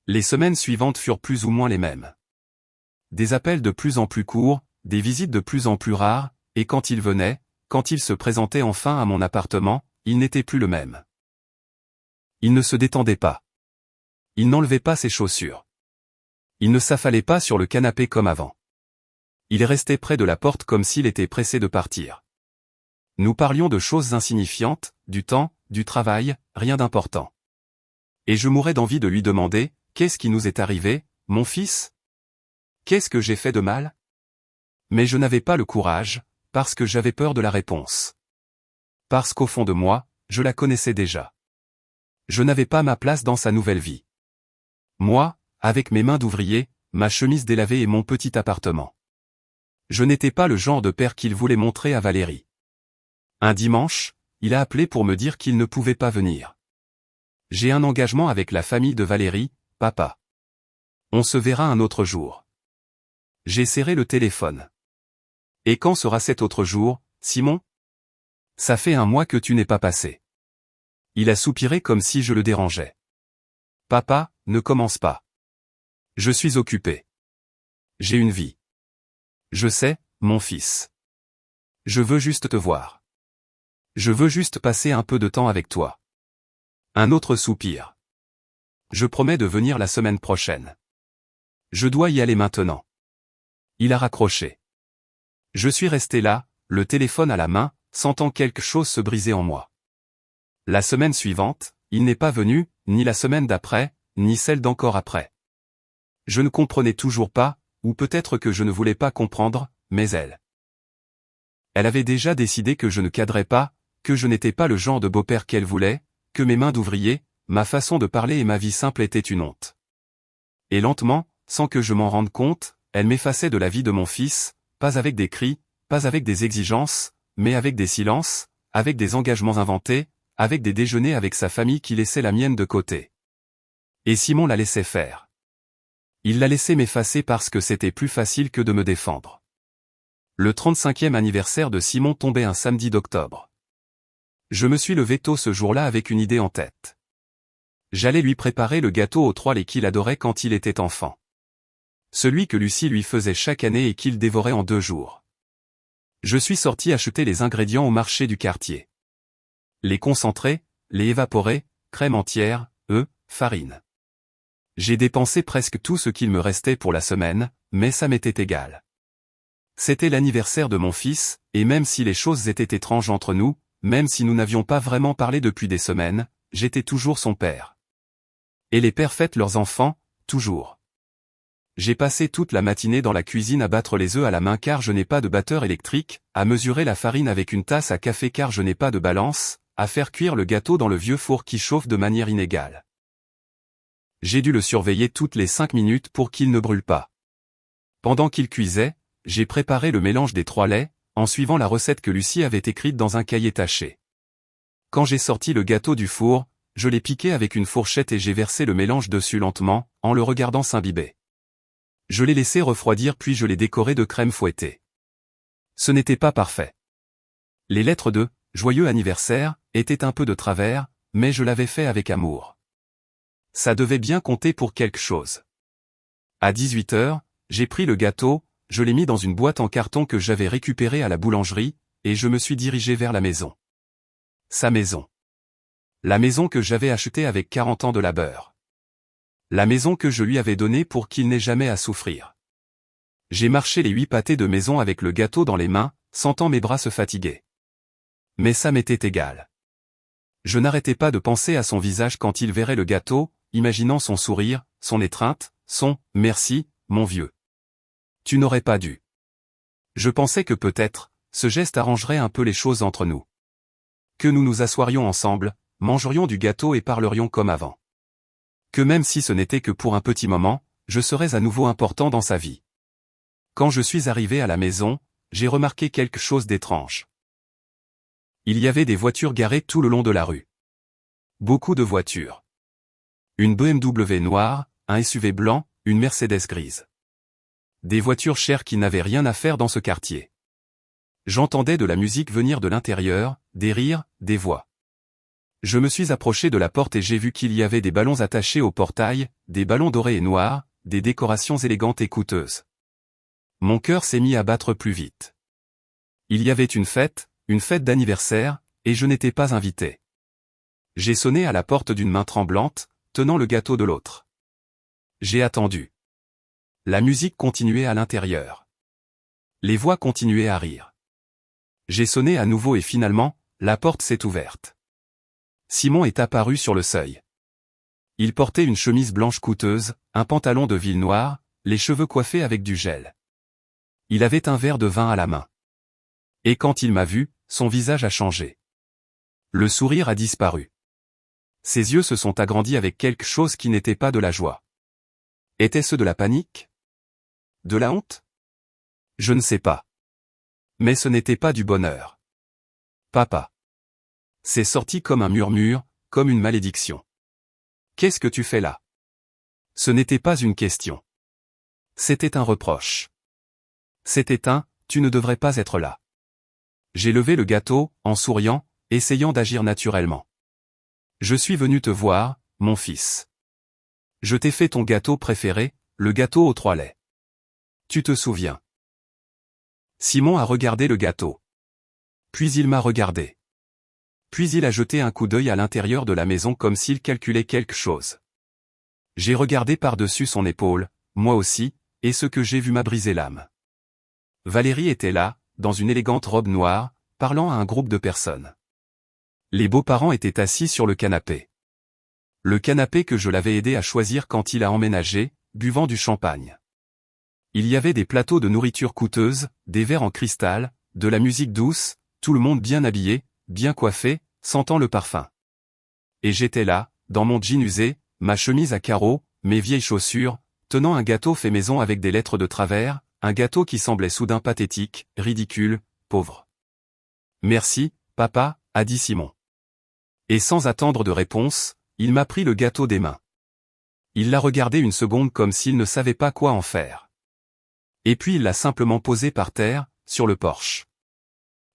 Les semaines suivantes furent plus ou moins les mêmes. Des appels de plus en plus courts, des visites de plus en plus rares, et quand il venait, quand il se présentait enfin à mon appartement, il n'était plus le même. Il ne se détendait pas. Il n'enlevait pas ses chaussures. Il ne s'affalait pas sur le canapé comme avant. Il restait près de la porte comme s'il était pressé de partir. Nous parlions de choses insignifiantes, du temps, du travail, rien d'important. Et je mourais d'envie de lui demander, qu'est-ce qui nous est arrivé, mon fils? Qu'est-ce que j'ai fait de mal? Mais je n'avais pas le courage, parce que j'avais peur de la réponse. Parce qu'au fond de moi, je la connaissais déjà. Je n'avais pas ma place dans sa nouvelle vie. Moi, avec mes mains d'ouvrier, ma chemise délavée et mon petit appartement. Je n'étais pas le genre de père qu'il voulait montrer à Valérie. Un dimanche, il a appelé pour me dire qu'il ne pouvait pas venir. J'ai un engagement avec la famille de Valérie, papa. On se verra un autre jour. J'ai serré le téléphone. Et quand sera cet autre jour, Simon? Ça fait 1 mois que tu n'es pas passé. Il a soupiré comme si je le dérangeais. Papa, ne commence pas. Je suis occupé. J'ai une vie. Je sais, mon fils. Je veux juste te voir. Je veux juste passer un peu de temps avec toi. Un autre soupir. Je promets de venir la semaine prochaine. Je dois y aller maintenant. Il a raccroché. Je suis resté là, le téléphone à la main, sentant quelque chose se briser en moi. La semaine suivante, il n'est pas venu, ni la semaine d'après, ni celle d'encore après. Je ne comprenais toujours pas, ou peut-être que je ne voulais pas comprendre, mais elle. Elle avait déjà décidé que je ne cadrais pas, que je n'étais pas le genre de beau-père qu'elle voulait, que mes mains d'ouvrier, ma façon de parler et ma vie simple étaient une honte. Et lentement, sans que je m'en rende compte, elle m'effaçait de la vie de mon fils, pas avec des cris, pas avec des exigences, mais avec des silences, avec des engagements inventés, avec des déjeuners avec sa famille qui laissaient la mienne de côté. Et Simon la laissait faire. Il la laissait m'effacer parce que c'était plus facile que de me défendre. Le 35e anniversaire de Simon tombait un samedi d'octobre. Je me suis levé tôt ce jour-là avec une idée en tête. J'allais lui préparer le gâteau aux 3 laits qu'il adorait quand il était enfant. Celui que Lucie lui faisait chaque année et qu'il dévorait en 2 jours. Je suis sorti acheter les ingrédients au marché du quartier. Les concentrés, les évaporés, crème entière, œufs, farine. J'ai dépensé presque tout ce qu'il me restait pour la semaine, mais ça m'était égal. C'était l'anniversaire de mon fils, et même si les choses étaient étranges entre nous, même si nous n'avions pas vraiment parlé depuis des semaines, j'étais toujours son père. Et les pères fêtent leurs enfants, toujours. J'ai passé toute la matinée dans la cuisine à battre les œufs à la main car je n'ai pas de batteur électrique, à mesurer la farine avec une tasse à café car je n'ai pas de balance, à faire cuire le gâteau dans le vieux four qui chauffe de manière inégale. J'ai dû le surveiller toutes les 5 minutes pour qu'il ne brûle pas. Pendant qu'il cuisait, j'ai préparé le mélange des 3 laits, en suivant la recette que Lucie avait écrite dans un cahier taché. Quand j'ai sorti le gâteau du four, je l'ai piqué avec une fourchette et j'ai versé le mélange dessus lentement, en le regardant s'imbiber. Je l'ai laissé refroidir puis je l'ai décoré de crème fouettée. Ce n'était pas parfait. Les lettres de « Joyeux anniversaire » étaient un peu de travers, mais je l'avais fait avec amour. Ça devait bien compter pour quelque chose. À 18 heures, j'ai pris le gâteau, je l'ai mis dans une boîte en carton que j'avais récupérée à la boulangerie, et je me suis dirigé vers la maison. Sa maison. La maison que j'avais achetée avec 40 ans de labeur. La maison que je lui avais donnée pour qu'il n'ait jamais à souffrir. J'ai marché les 8 pâtés de maison avec le gâteau dans les mains, sentant mes bras se fatiguer. Mais ça m'était égal. Je n'arrêtais pas de penser à son visage quand il verrait le gâteau, imaginant son sourire, son étreinte, son « merci, mon vieux. Tu n'aurais pas dû ». Je pensais que peut-être, ce geste arrangerait un peu les choses entre nous. Que nous nous assoirions ensemble, mangerions du gâteau et parlerions comme avant. Que même si ce n'était que pour un petit moment, je serais à nouveau important dans sa vie. Quand je suis arrivé à la maison, j'ai remarqué quelque chose d'étrange. Il y avait des voitures garées tout le long de la rue. Beaucoup de voitures. Une BMW noire, un SUV blanc, une Mercedes grise. Des voitures chères qui n'avaient rien à faire dans ce quartier. J'entendais de la musique venir de l'intérieur, des rires, des voix. Je me suis approché de la porte et j'ai vu qu'il y avait des ballons attachés au portail, des ballons dorés et noirs, des décorations élégantes et coûteuses. Mon cœur s'est mis à battre plus vite. Il y avait une fête d'anniversaire, et je n'étais pas invité. J'ai sonné à la porte d'une main tremblante, tenant le gâteau de l'autre. J'ai attendu. La musique continuait à l'intérieur. Les voix continuaient à rire. J'ai sonné à nouveau et finalement, la porte s'est ouverte. Simon est apparu sur le seuil. Il portait une chemise blanche coûteuse, un pantalon de ville noir, les cheveux coiffés avec du gel. Il avait un verre de vin à la main. Et quand il m'a vu, son visage a changé. Le sourire a disparu. Ses yeux se sont agrandis avec quelque chose qui n'était pas de la joie. Était-ce de la panique? De la honte? Je ne sais pas. Mais ce n'était pas du bonheur. Papa. C'est sorti comme un murmure, comme une malédiction. Qu'est-ce que tu fais là? Ce n'était pas une question. C'était un reproche. C'était un « tu ne devrais pas être là ». J'ai levé le gâteau, en souriant, essayant d'agir naturellement. Je suis venu te voir, mon fils. Je t'ai fait ton gâteau préféré, le gâteau aux 3 laits. Tu te souviens? Simon a regardé le gâteau. Puis il m'a regardé. Puis il a jeté un coup d'œil à l'intérieur de la maison comme s'il calculait quelque chose. J'ai regardé par-dessus son épaule, moi aussi, et ce que j'ai vu m'a brisé l'âme. Valérie était là, dans une élégante robe noire, parlant à un groupe de personnes. Les beaux-parents étaient assis sur le canapé. Le canapé que je l'avais aidé à choisir quand il a emménagé, buvant du champagne. Il y avait des plateaux de nourriture coûteuse, des verres en cristal, de la musique douce, tout le monde bien habillé, bien coiffé, sentant le parfum. Et j'étais là, dans mon jean usé, ma chemise à carreaux, mes vieilles chaussures, tenant un gâteau fait maison avec des lettres de travers, un gâteau qui semblait soudain pathétique, ridicule, pauvre. Merci, papa, a dit Simon. Et sans attendre de réponse, il m'a pris le gâteau des mains. Il l'a regardé une seconde comme s'il ne savait pas quoi en faire. Et puis il l'a simplement posé par terre, sur le porche.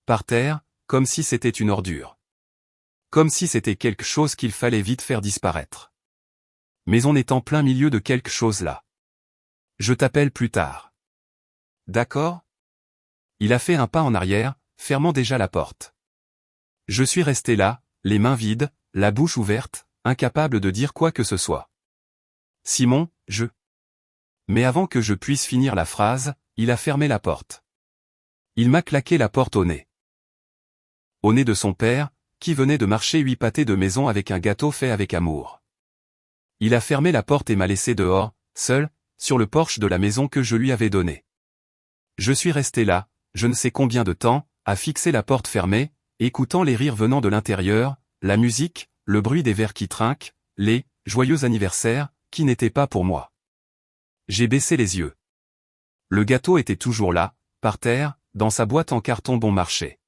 Par terre, comme si c'était une ordure. Comme si c'était quelque chose qu'il fallait vite faire disparaître. Mais on est en plein milieu de quelque chose là. Je t'appelle plus tard. D'accord? Il a fait un pas en arrière, fermant déjà la porte. Je suis resté là, les mains vides, la bouche ouverte, incapable de dire quoi que ce soit. Simon, je... Mais avant que je puisse finir la phrase, il a fermé la porte. Il m'a claqué la porte au nez. Au nez de son père, qui venait de marcher 8 pâtés de maison avec un gâteau fait avec amour. Il a fermé la porte et m'a laissé dehors, seul, sur le porche de la maison que je lui avais donnée. Je suis resté là, je ne sais combien de temps, à fixer la porte fermée, écoutant les rires venant de l'intérieur, la musique, le bruit des verres qui trinquent, les « joyeux anniversaires » qui n'étaient pas pour moi. J'ai baissé les yeux. Le gâteau était toujours là, par terre, dans sa boîte en carton bon marché.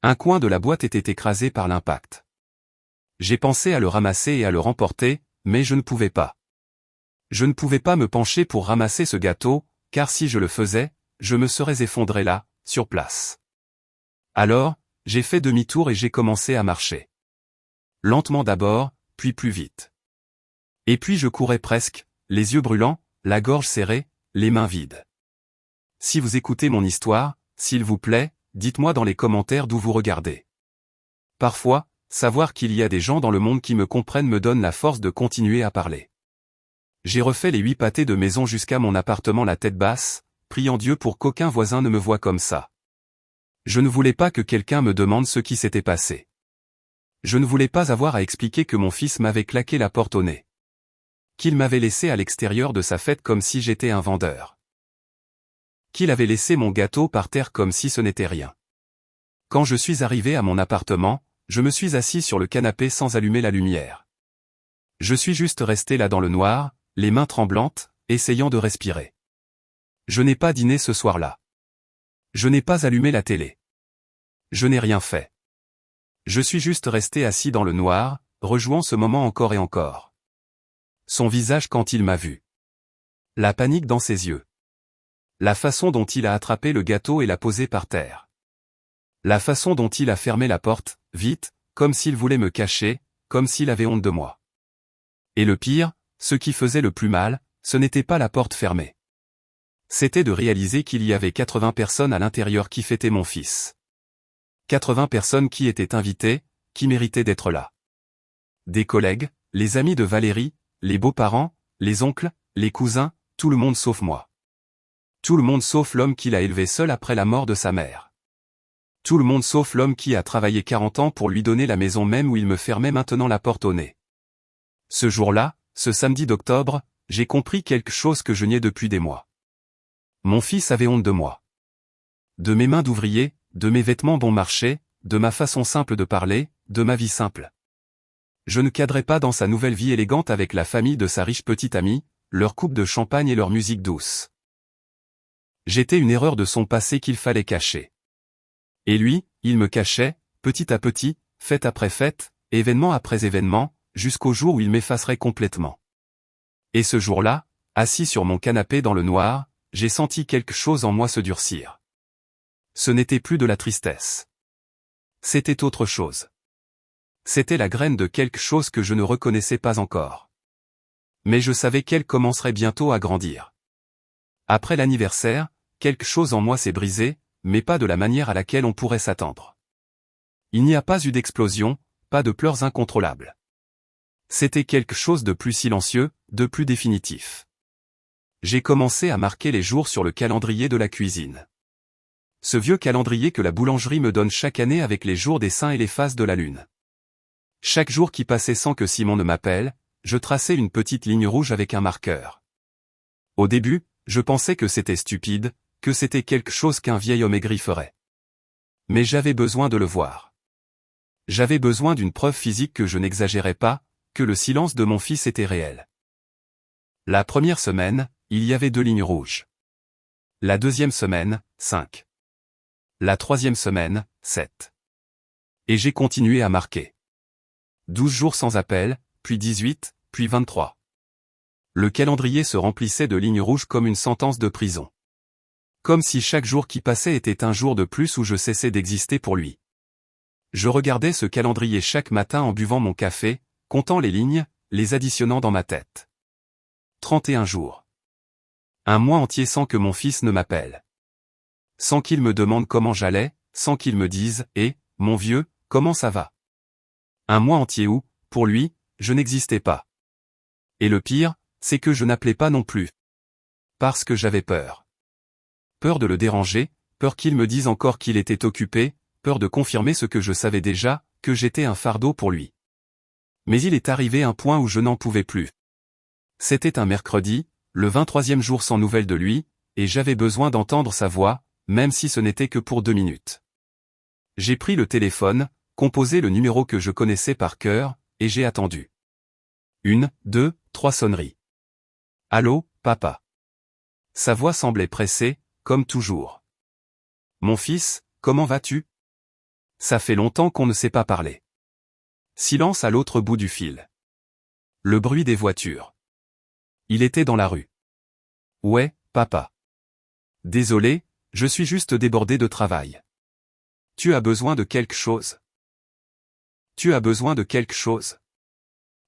Un coin de la boîte était écrasé par l'impact. J'ai pensé à le ramasser et à le remporter, mais je ne pouvais pas. Je ne pouvais pas me pencher pour ramasser ce gâteau, car si je le faisais, je me serais effondré là, sur place. Alors, j'ai fait demi-tour et j'ai commencé à marcher. Lentement d'abord, puis plus vite. Et puis je courais presque, les yeux brûlants, la gorge serrée, les mains vides. Si vous écoutez mon histoire, s'il vous plaît, dites-moi dans les commentaires d'où vous regardez. Parfois, savoir qu'il y a des gens dans le monde qui me comprennent me donne la force de continuer à parler. J'ai refait les 8 pâtés de maison jusqu'à mon appartement la tête basse, priant Dieu pour qu'aucun voisin ne me voie comme ça. Je ne voulais pas que quelqu'un me demande ce qui s'était passé. Je ne voulais pas avoir à expliquer que mon fils m'avait claqué la porte au nez. Qu'il m'avait laissé à l'extérieur de sa fête comme si j'étais un vendeur. Qu'il avait laissé mon gâteau par terre comme si ce n'était rien. Quand je suis arrivé à mon appartement, je me suis assis sur le canapé sans allumer la lumière. Je suis juste resté là dans le noir, les mains tremblantes, essayant de respirer. Je n'ai pas dîné ce soir-là. Je n'ai pas allumé la télé. Je n'ai rien fait. Je suis juste resté assis dans le noir, rejouant ce moment encore et encore. Son visage quand il m'a vu. La panique dans ses yeux. La façon dont il a attrapé le gâteau et l'a posé par terre. La façon dont il a fermé la porte, vite, comme s'il voulait me cacher, comme s'il avait honte de moi. Et le pire, ce qui faisait le plus mal, ce n'était pas la porte fermée. C'était de réaliser qu'il y avait 80 personnes à l'intérieur qui fêtaient mon fils. 80 personnes qui étaient invitées, qui méritaient d'être là. Des collègues, les amis de Valérie, les beaux-parents, les oncles, les cousins, tout le monde sauf moi. Tout le monde sauf l'homme qui l'a élevé seul après la mort de sa mère. Tout le monde sauf l'homme qui a travaillé 40 ans pour lui donner la maison même où il me fermait maintenant la porte au nez. Ce jour-là, ce samedi d'octobre, j'ai compris quelque chose que je niais depuis des mois. Mon fils avait honte de moi. De mes mains d'ouvrier, de mes vêtements bon marché, de ma façon simple de parler, de ma vie simple. Je ne cadrais pas dans sa nouvelle vie élégante avec la famille de sa riche petite amie, leur coupe de champagne et leur musique douce. J'étais une erreur de son passé qu'il fallait cacher. Et lui, il me cachait, petit à petit, fête après fête, événement après événement, jusqu'au jour où il m'effacerait complètement. Et ce jour-là, assis sur mon canapé dans le noir, j'ai senti quelque chose en moi se durcir. Ce n'était plus de la tristesse. C'était autre chose. C'était la graine de quelque chose que je ne reconnaissais pas encore. Mais je savais qu'elle commencerait bientôt à grandir. Après l'anniversaire, quelque chose en moi s'est brisé, mais pas de la manière à laquelle on pourrait s'attendre. Il n'y a pas eu d'explosion, pas de pleurs incontrôlables. C'était quelque chose de plus silencieux, de plus définitif. J'ai commencé à marquer les jours sur le calendrier de la cuisine. Ce vieux calendrier que la boulangerie me donne chaque année avec les jours des saints et les phases de la lune. Chaque jour qui passait sans que Simon ne m'appelle, je traçais une petite ligne rouge avec un marqueur. Au début, je pensais que c'était stupide, que c'était quelque chose qu'un vieil homme aigri ferait. Mais j'avais besoin de le voir. J'avais besoin d'une preuve physique que je n'exagérais pas, que le silence de mon fils était réel. La première semaine, il y avait 2 lignes rouges. La deuxième semaine, 5. La troisième semaine, 7. Et j'ai continué à marquer. 12 jours sans appel, puis 18, puis 23. Le calendrier se remplissait de lignes rouges comme une sentence de prison. Comme si chaque jour qui passait était un jour de plus où je cessais d'exister pour lui. Je regardais ce calendrier chaque matin en buvant mon café, comptant les lignes, les additionnant dans ma tête. 31 jours. Un mois entier sans que mon fils ne m'appelle. Sans qu'il me demande comment j'allais, sans qu'il me dise « Eh, mon vieux, comment ça va ?» Un mois entier où, pour lui, je n'existais pas. Et le pire, c'est que je n'appelais pas non plus. Parce que j'avais peur. Peur de le déranger, peur qu'il me dise encore qu'il était occupé, peur de confirmer ce que je savais déjà, que j'étais un fardeau pour lui. Mais il est arrivé un point où je n'en pouvais plus. C'était un mercredi, le 23e jour sans nouvelles de lui, et j'avais besoin d'entendre sa voix, même si ce n'était que pour 2 minutes. J'ai pris le téléphone, composé le numéro que je connaissais par cœur, et j'ai attendu. 1, 2, 3 sonneries. Allô, papa. Sa voix semblait pressée, comme toujours. Mon fils, comment vas-tu? Ça fait longtemps qu'on ne s'est pas parlé. Silence à l'autre bout du fil. Le bruit des voitures. Il était dans la rue. Ouais, papa. Désolé, je suis juste débordé de travail. Tu as besoin de quelque chose? Tu as besoin de quelque chose?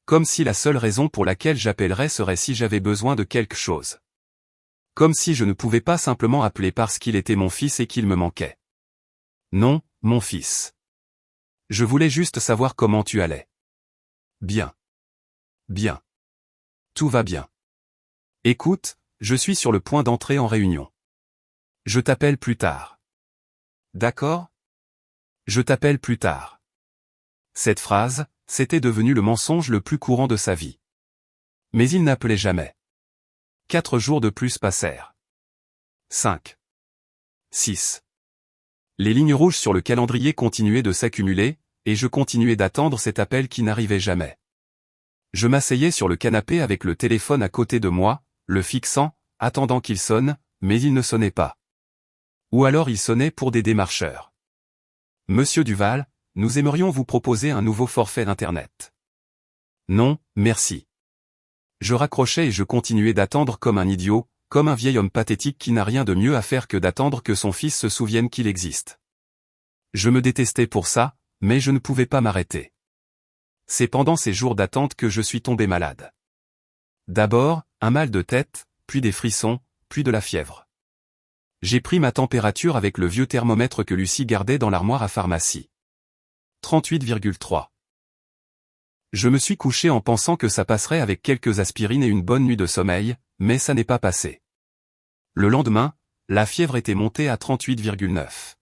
Comme si la seule raison pour laquelle j'appellerais serait si j'avais besoin de quelque chose. Comme si je ne pouvais pas simplement appeler parce qu'il était mon fils et qu'il me manquait. Non, mon fils. Je voulais juste savoir comment tu allais. Bien. Bien. Tout va bien. Écoute, je suis sur le point d'entrer en réunion. Je t'appelle plus tard. D'accord? Je t'appelle plus tard. Cette phrase, c'était devenu le mensonge le plus courant de sa vie. Mais il n'appelait jamais. 4 jours de plus passèrent. 5. 6. Les lignes rouges sur le calendrier continuaient de s'accumuler, et je continuais d'attendre cet appel qui n'arrivait jamais. Je m'asseyais sur le canapé avec le téléphone à côté de moi, le fixant, attendant qu'il sonne, mais il ne sonnait pas. Ou alors il sonnait pour des démarcheurs. Monsieur Duval, nous aimerions vous proposer un nouveau forfait Internet. Non, merci. Je raccrochais et je continuais d'attendre comme un idiot, comme un vieil homme pathétique qui n'a rien de mieux à faire que d'attendre que son fils se souvienne qu'il existe. Je me détestais pour ça, mais je ne pouvais pas m'arrêter. C'est pendant ces jours d'attente que je suis tombé malade. D'abord, un mal de tête, puis des frissons, puis de la fièvre. J'ai pris ma température avec le vieux thermomètre que Lucie gardait dans l'armoire à pharmacie. 38,3. Je me suis couché en pensant que ça passerait avec quelques aspirines et une bonne nuit de sommeil, mais ça n'est pas passé. Le lendemain, la fièvre était montée à 38,9.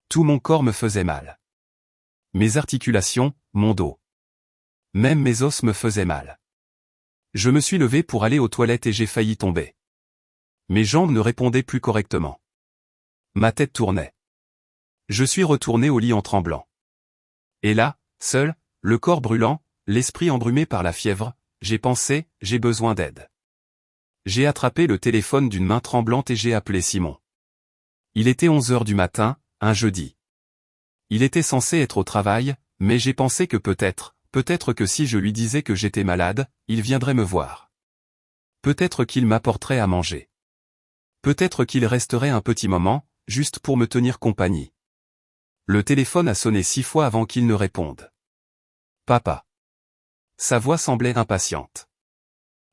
Tout mon corps me faisait mal. Mes articulations, mon dos. Même mes os me faisaient mal. Je me suis levé pour aller aux toilettes et j'ai failli tomber. Mes jambes ne répondaient plus correctement. Ma tête tournait. Je suis retourné au lit en tremblant. Et là, seul, le corps brûlant, l'esprit embrumé par la fièvre, j'ai pensé, j'ai besoin d'aide. J'ai attrapé le téléphone d'une main tremblante et j'ai appelé Simon. Il était 11 heures du matin, un jeudi. Il était censé être au travail, mais j'ai pensé que peut-être que si je lui disais que j'étais malade, il viendrait me voir. Peut-être qu'il m'apporterait à manger. Peut-être qu'il resterait un petit moment, juste pour me tenir compagnie. Le téléphone a sonné 6 fois avant qu'il ne réponde. Papa. Sa voix semblait impatiente.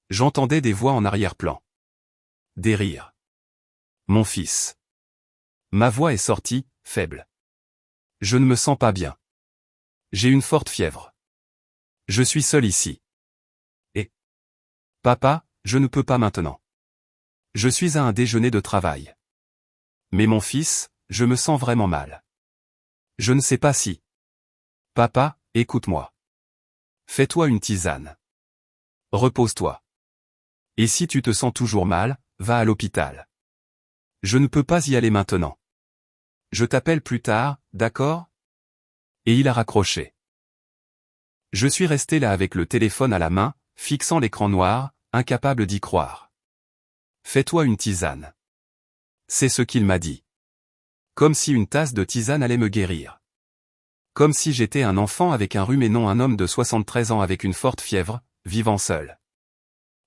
J'entendais des voix en arrière-plan. Des rires. Mon fils. Ma voix est sortie, faible. Je ne me sens pas bien. J'ai une forte fièvre. Je suis seul ici. Et papa, je ne peux pas maintenant. Je suis à un déjeuner de travail. Mais mon fils, je me sens vraiment mal. Je ne sais pas si. Papa, écoute-moi. Fais-toi une tisane. Repose-toi. Et si tu te sens toujours mal, va à l'hôpital. Je ne peux pas y aller maintenant. Je t'appelle plus tard, d'accord? Et il a raccroché. Je suis resté là avec le téléphone à la main, fixant l'écran noir, incapable d'y croire. Fais-toi une tisane. C'est ce qu'il m'a dit. Comme si une tasse de tisane allait me guérir. Comme si j'étais un enfant avec un rhume et non un homme de 73 ans avec une forte fièvre, vivant seul.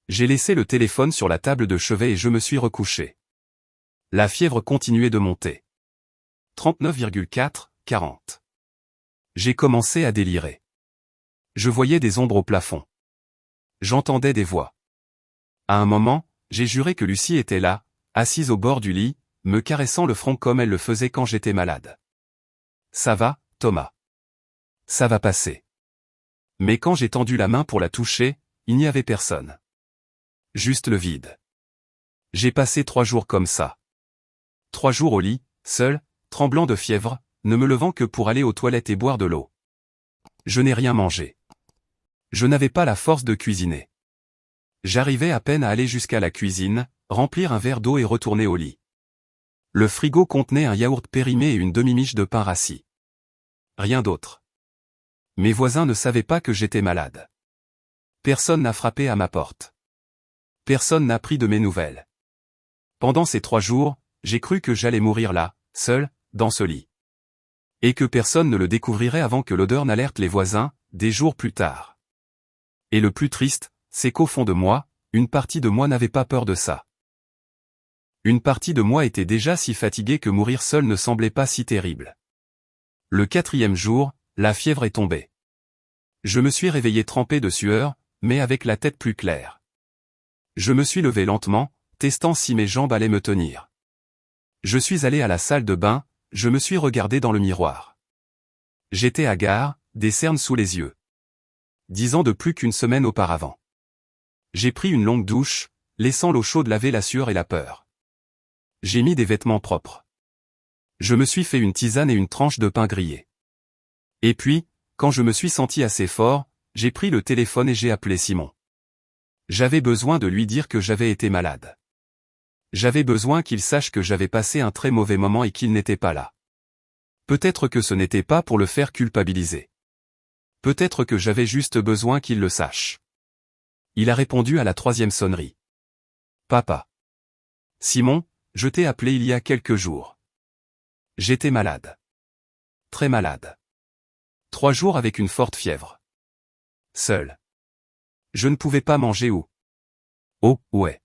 J'ai laissé le téléphone sur la table de chevet et je me suis recouché. La fièvre continuait de monter. 39,4, 40. J'ai commencé à délirer. Je voyais des ombres au plafond. J'entendais des voix. À un moment, j'ai juré que Lucie était là, assise au bord du lit, me caressant le front comme elle le faisait quand j'étais malade. Ça va, Thomas. Ça va passer. Mais quand j'ai tendu la main pour la toucher, il n'y avait personne. Juste le vide. J'ai passé 3 jours comme ça. 3 jours au lit, seul, tremblant de fièvre, ne me levant que pour aller aux toilettes et boire de l'eau. Je n'ai rien mangé. Je n'avais pas la force de cuisiner. J'arrivais à peine à aller jusqu'à la cuisine, remplir un verre d'eau et retourner au lit. Le frigo contenait un yaourt périmé et une demi-miche de pain rassis. Rien d'autre. Mes voisins ne savaient pas que j'étais malade. Personne n'a frappé à ma porte. Personne n'a pris de mes nouvelles. Pendant ces 3 jours, j'ai cru que j'allais mourir là, seul, dans ce lit. Et que personne ne le découvrirait avant que l'odeur n'alerte les voisins, des jours plus tard. Et le plus triste, c'est qu'au fond de moi, une partie de moi n'avait pas peur de ça. Une partie de moi était déjà si fatiguée que mourir seul ne semblait pas si terrible. Le 4e jour, la fièvre est tombée. Je me suis réveillé trempé de sueur, mais avec la tête plus claire. Je me suis levé lentement, testant si mes jambes allaient me tenir. Je suis allé à la salle de bain, je me suis regardé dans le miroir. J'étais hagard, des cernes sous les yeux. 10 ans de plus qu'une semaine auparavant. J'ai pris une longue douche, laissant l'eau chaude laver la sueur et la peur. J'ai mis des vêtements propres. Je me suis fait une tisane et une tranche de pain grillé. Et puis, quand je me suis senti assez fort, j'ai pris le téléphone et j'ai appelé Simon. J'avais besoin de lui dire que j'avais été malade. J'avais besoin qu'il sache que j'avais passé un très mauvais moment et qu'il n'était pas là. Peut-être que ce n'était pas pour le faire culpabiliser. Peut-être que j'avais juste besoin qu'il le sache. Il a répondu à la 3e sonnerie. Papa. Simon, je t'ai appelé il y a quelques jours. J'étais malade. Très malade. 3 jours avec une forte fièvre. Seul. Je ne pouvais pas manger ou. Oh, ouais.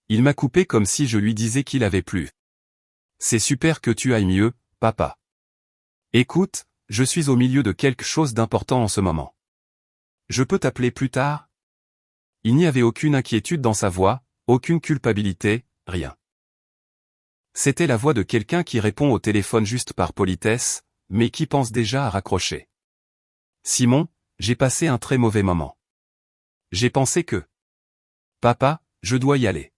Il m'a coupé comme si je lui disais qu'il avait plu. C'est super que tu ailles mieux, papa. Écoute, je suis au milieu de quelque chose d'important en ce moment. Je peux t'appeler plus tard? Il n'y avait aucune inquiétude dans sa voix, aucune culpabilité, rien. C'était la voix de quelqu'un qui répond au téléphone juste par politesse, mais qui pense déjà à raccrocher. Simon, j'ai passé un très mauvais moment. J'ai pensé que... Papa, je dois y aller.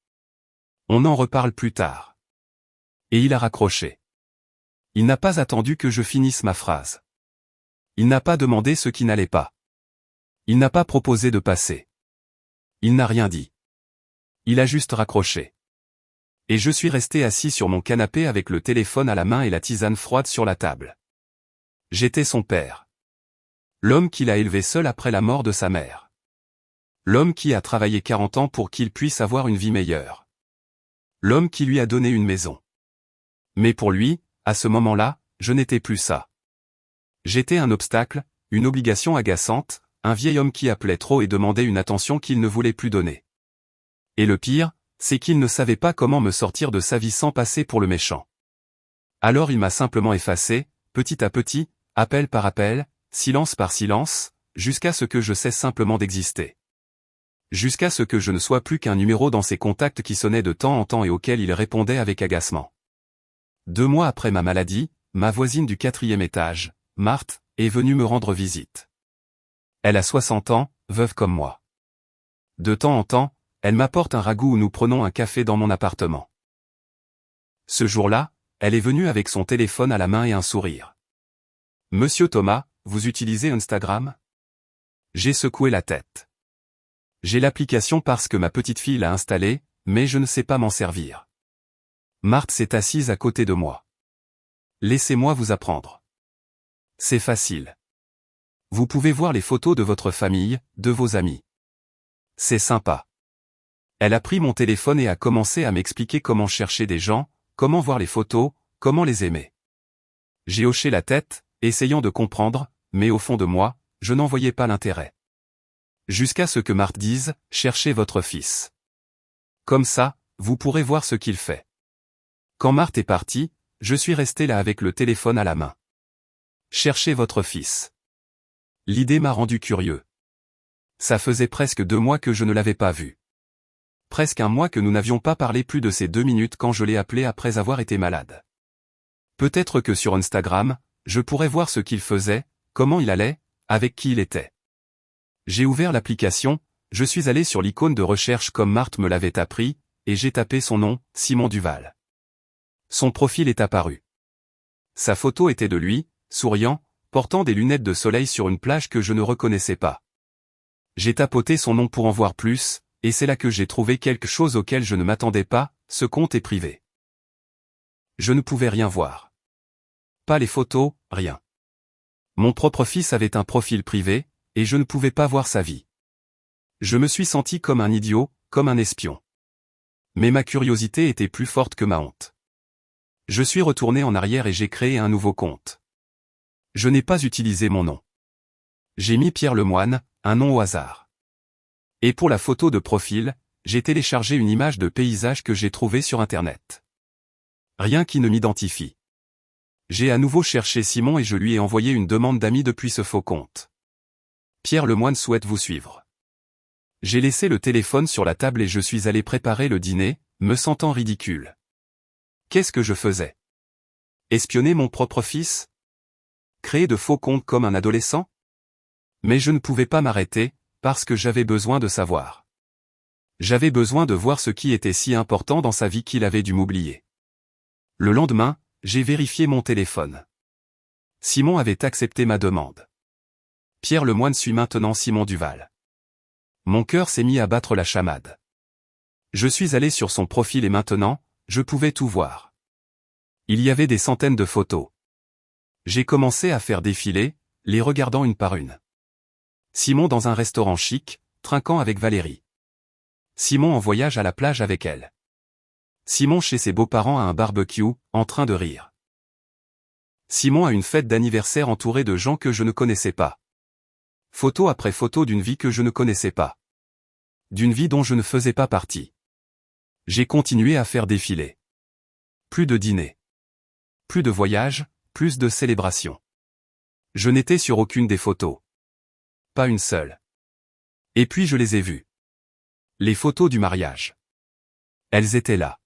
On en reparle plus tard. Et il a raccroché. Il n'a pas attendu que je finisse ma phrase. Il n'a pas demandé ce qui n'allait pas. Il n'a pas proposé de passer. Il n'a rien dit. Il a juste raccroché. Et je suis resté assis sur mon canapé avec le téléphone à la main et la tisane froide sur la table. J'étais son père. L'homme qu'il a élevé seul après la mort de sa mère. L'homme qui a travaillé 40 ans pour qu'il puisse avoir une vie meilleure. L'homme qui lui a donné une maison. Mais pour lui, à ce moment-là, je n'étais plus ça. J'étais un obstacle, une obligation agaçante, un vieil homme qui appelait trop et demandait une attention qu'il ne voulait plus donner. Et le pire, c'est qu'il ne savait pas comment me sortir de sa vie sans passer pour le méchant. Alors il m'a simplement effacé, petit à petit, appel par appel, silence par silence, jusqu'à ce que je cesse simplement d'exister. Jusqu'à ce que je ne sois plus qu'un numéro dans ses contacts qui sonnaient de temps en temps et auquel il répondait avec agacement. 2 mois après ma maladie, ma voisine du 4e étage, Marthe, est venue me rendre visite. Elle a 60 ans, veuve comme moi. De temps en temps, elle m'apporte un ragoût ou nous prenons un café dans mon appartement. Ce jour-là, elle est venue avec son téléphone à la main et un sourire. « Monsieur Thomas, vous utilisez Instagram ?» J'ai secoué la tête. J'ai l'application parce que ma petite fille l'a installée, mais je ne sais pas m'en servir. Marthe s'est assise à côté de moi. Laissez-moi vous apprendre. C'est facile. Vous pouvez voir les photos de votre famille, de vos amis. C'est sympa. Elle a pris mon téléphone et a commencé à m'expliquer comment chercher des gens, comment voir les photos, comment les aimer. J'ai hoché la tête, essayant de comprendre, mais au fond de moi, je n'en voyais pas l'intérêt. Jusqu'à ce que Marthe dise, « Cherchez votre fils. » Comme ça, vous pourrez voir ce qu'il fait. Quand Marthe est partie, je suis resté là avec le téléphone à la main. Cherchez votre fils. L'idée m'a rendu curieux. Ça faisait presque 2 mois que je ne l'avais pas vu. Presque 1 mois que nous n'avions pas parlé plus de ces 2 minutes quand je l'ai appelé après avoir été malade. Peut-être que sur Instagram, je pourrais voir ce qu'il faisait, comment il allait, avec qui il était. J'ai ouvert l'application, je suis allé sur l'icône de recherche comme Marthe me l'avait appris, et j'ai tapé son nom, Simon Duval. Son profil est apparu. Sa photo était de lui, souriant, portant des lunettes de soleil sur une plage que je ne reconnaissais pas. J'ai tapoté son nom pour en voir plus, et c'est là que j'ai trouvé quelque chose auquel je ne m'attendais pas, ce compte est privé. Je ne pouvais rien voir. Pas les photos, rien. Mon propre fils avait un profil privé, et je ne pouvais pas voir sa vie. Je me suis senti comme un idiot, comme un espion. Mais ma curiosité était plus forte que ma honte. Je suis retourné en arrière et j'ai créé un nouveau compte. Je n'ai pas utilisé mon nom. J'ai mis Pierre Lemoine, un nom au hasard. Et pour la photo de profil, j'ai téléchargé une image de paysage que j'ai trouvée sur Internet. Rien qui ne m'identifie. J'ai à nouveau cherché Simon et je lui ai envoyé une demande d'amis depuis ce faux compte. Pierre Lemoine souhaite vous suivre. J'ai laissé le téléphone sur la table et je suis allé préparer le dîner, me sentant ridicule. Qu'est-ce que je faisais? Espionner mon propre fils? Créer de faux comptes comme un adolescent? Mais je ne pouvais pas m'arrêter, parce que j'avais besoin de savoir. J'avais besoin de voir ce qui était si important dans sa vie qu'il avait dû m'oublier. Le lendemain, j'ai vérifié mon téléphone. Simon avait accepté ma demande. Pierre Lemoine suit maintenant Simon Duval. Mon cœur s'est mis à battre la chamade. Je suis allé sur son profil et maintenant, je pouvais tout voir. Il y avait des centaines de photos. J'ai commencé à faire défiler, les regardant une par une. Simon dans un restaurant chic, trinquant avec Valérie. Simon en voyage à la plage avec elle. Simon chez ses beaux-parents à un barbecue, en train de rire. Simon à une fête d'anniversaire entouré de gens que je ne connaissais pas. Photo après photo d'une vie que je ne connaissais pas. D'une vie dont je ne faisais pas partie. J'ai continué à faire défiler. Plus de dîners. Plus de voyages, plus de célébrations. Je n'étais sur aucune des photos. Pas une seule. Et puis je les ai vues. Les photos du mariage. Elles étaient là.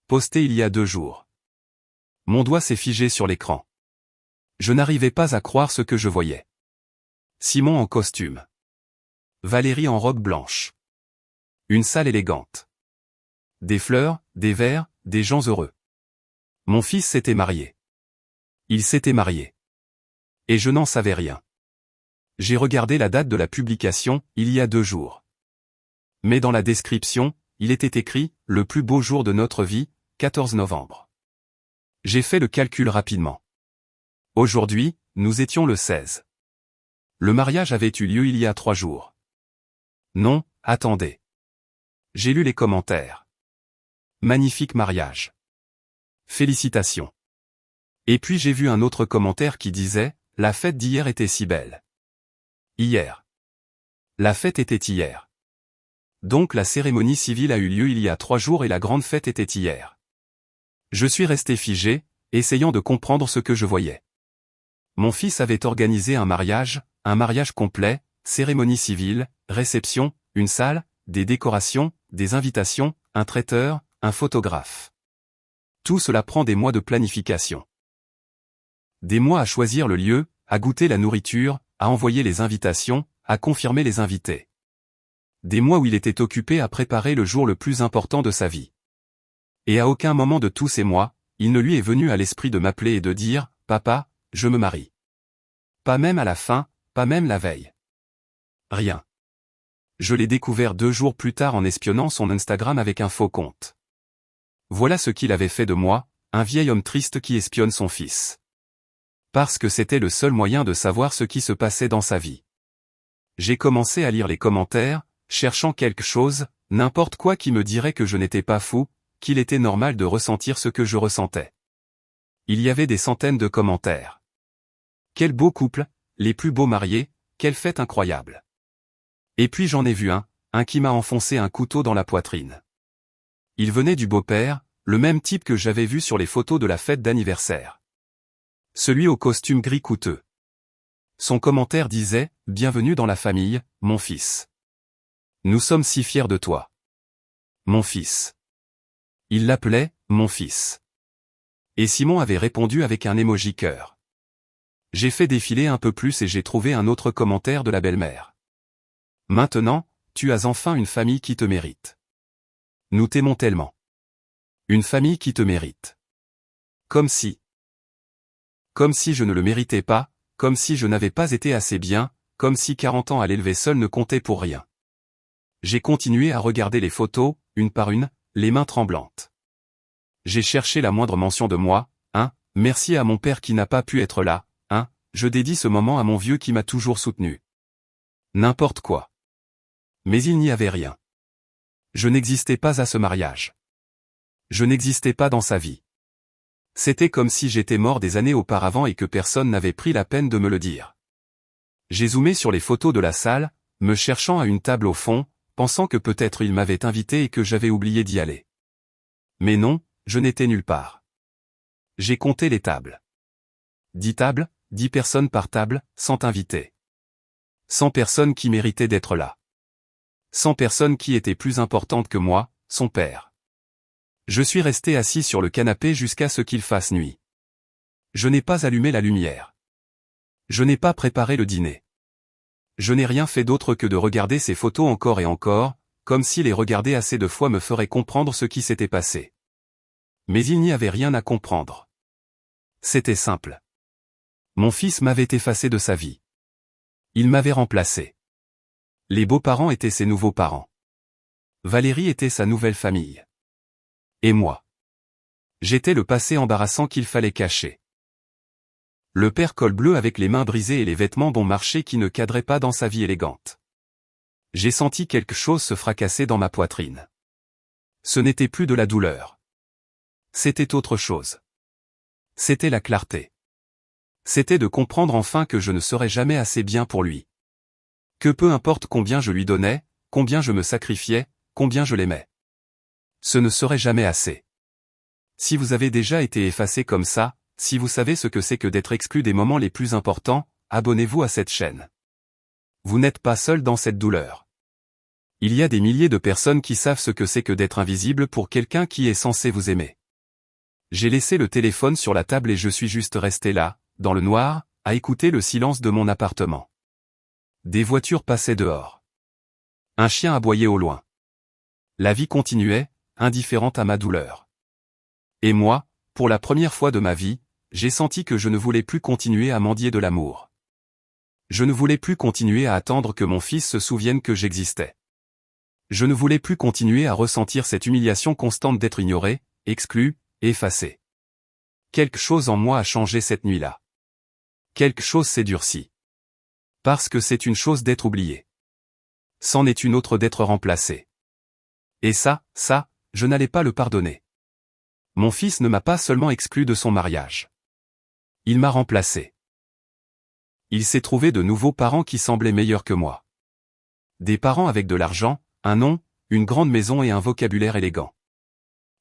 Postées il y a 2 jours. Mon doigt s'est figé sur l'écran. Je n'arrivais pas à croire ce que je voyais. Simon en costume. Valérie en robe blanche. Une salle élégante. Des fleurs, des verres, des gens heureux. Mon fils s'était marié. Il s'était marié. Et je n'en savais rien. J'ai regardé la date de la publication, il y a 2 jours. Mais dans la description, il était écrit « Le plus beau jour de notre vie, 14 novembre ». J'ai fait le calcul rapidement. Aujourd'hui, nous étions le 16. Le mariage avait eu lieu il y a 3 jours. Non, attendez. J'ai lu les commentaires. Magnifique mariage. Félicitations. Et puis j'ai vu un autre commentaire qui disait « La fête d'hier était si belle. » Hier. La fête était hier. Donc la cérémonie civile a eu lieu il y a 3 jours et la grande fête était hier. Je suis resté figé, essayant de comprendre ce que je voyais. Mon fils avait organisé un mariage complet, cérémonie civile, réception, une salle, des décorations, des invitations, un traiteur, un photographe. Tout cela prend des mois de planification. Des mois à choisir le lieu, à goûter la nourriture, à envoyer les invitations, à confirmer les invités. Des mois où il était occupé à préparer le jour le plus important de sa vie. Et à aucun moment de tous ces mois, il ne lui est venu à l'esprit de m'appeler et de dire « Papa, je me marie ». Pas même à la fin, pas même la veille. Rien. Je l'ai découvert 2 jours plus tard en espionnant son Instagram avec un faux compte. Voilà ce qu'il avait fait de moi, un vieil homme triste qui espionne son fils. Parce que c'était le seul moyen de savoir ce qui se passait dans sa vie. J'ai commencé à lire les commentaires, cherchant quelque chose, n'importe quoi qui me dirait que je n'étais pas fou, qu'il était normal de ressentir ce que je ressentais. Il y avait des centaines de commentaires. Quel beau couple, les plus beaux mariés, quelle fête incroyable. Et puis j'en ai vu un qui m'a enfoncé un couteau dans la poitrine. Il venait du beau-père, le même type que j'avais vu sur les photos de la fête d'anniversaire. Celui au costume gris coûteux. Son commentaire disait « Bienvenue dans la famille, mon fils. Nous sommes si fiers de toi. Mon fils. » Il l'appelait « mon fils ». Et Simon avait répondu avec un emoji cœur. J'ai fait défiler un peu plus et j'ai trouvé un autre commentaire de la belle-mère. Maintenant, tu as enfin une famille qui te mérite. Nous t'aimons tellement. Une famille qui te mérite. Comme si je ne le méritais pas, comme si je n'avais pas été assez bien, comme si 40 ans à l'élever seul ne comptait pour rien. J'ai continué à regarder les photos, une par une, les mains tremblantes. J'ai cherché la moindre mention de moi, merci à mon père qui n'a pas pu être là, je dédie ce moment à mon vieux qui m'a toujours soutenu. N'importe quoi. Mais il n'y avait rien. Je n'existais pas à ce mariage. Je n'existais pas dans sa vie. C'était comme si j'étais mort des années auparavant et que personne n'avait pris la peine de me le dire. J'ai zoomé sur les photos de la salle, me cherchant à une table au fond, pensant que peut-être il m'avait invité et que j'avais oublié d'y aller. Mais non, je n'étais nulle part. J'ai compté les tables. 10 tables, 10 personnes par table, sans invité. 100 personnes qui méritaient d'être là. 100 personnes qui étaient plus importantes que moi, son père. Je suis resté assis sur le canapé jusqu'à ce qu'il fasse nuit. Je n'ai pas allumé la lumière. Je n'ai pas préparé le dîner. Je n'ai rien fait d'autre que de regarder ces photos encore et encore, comme si les regarder assez de fois me ferait comprendre ce qui s'était passé. Mais il n'y avait rien à comprendre. C'était simple. Mon fils m'avait effacé de sa vie. Il m'avait remplacé. Les beaux-parents étaient ses nouveaux parents. Valérie était sa nouvelle famille. Et moi. J'étais le passé embarrassant qu'il fallait cacher. Le père col bleu avec les mains brisées et les vêtements bon marché qui ne cadraient pas dans sa vie élégante. J'ai senti quelque chose se fracasser dans ma poitrine. Ce n'était plus de la douleur. C'était autre chose. C'était la clarté. C'était de comprendre enfin que je ne serais jamais assez bien pour lui. Que peu importe combien je lui donnais, combien je me sacrifiais, combien je l'aimais. Ce ne serait jamais assez. Si vous avez déjà été effacé comme ça, si vous savez ce que c'est que d'être exclu des moments les plus importants, abonnez-vous à cette chaîne. Vous n'êtes pas seul dans cette douleur. Il y a des milliers de personnes qui savent ce que c'est que d'être invisible pour quelqu'un qui est censé vous aimer. J'ai laissé le téléphone sur la table et je suis juste resté là, dans le noir, à écouter le silence de mon appartement. Des voitures passaient dehors. Un chien aboyait au loin. La vie continuait, indifférente à ma douleur. Et moi, pour la première fois de ma vie, j'ai senti que je ne voulais plus continuer à mendier de l'amour. Je ne voulais plus continuer à attendre que mon fils se souvienne que j'existais. Je ne voulais plus continuer à ressentir cette humiliation constante d'être ignoré, exclu, effacé. Quelque chose en moi a changé cette nuit-là. Quelque chose s'est durci. Parce que c'est une chose d'être oublié. C'en est une autre d'être remplacé. Et ça, je n'allais pas le pardonner. Mon fils ne m'a pas seulement exclu de son mariage. Il m'a remplacé. Il s'est trouvé de nouveaux parents qui semblaient meilleurs que moi. Des parents avec de l'argent, un nom, une grande maison et un vocabulaire élégant.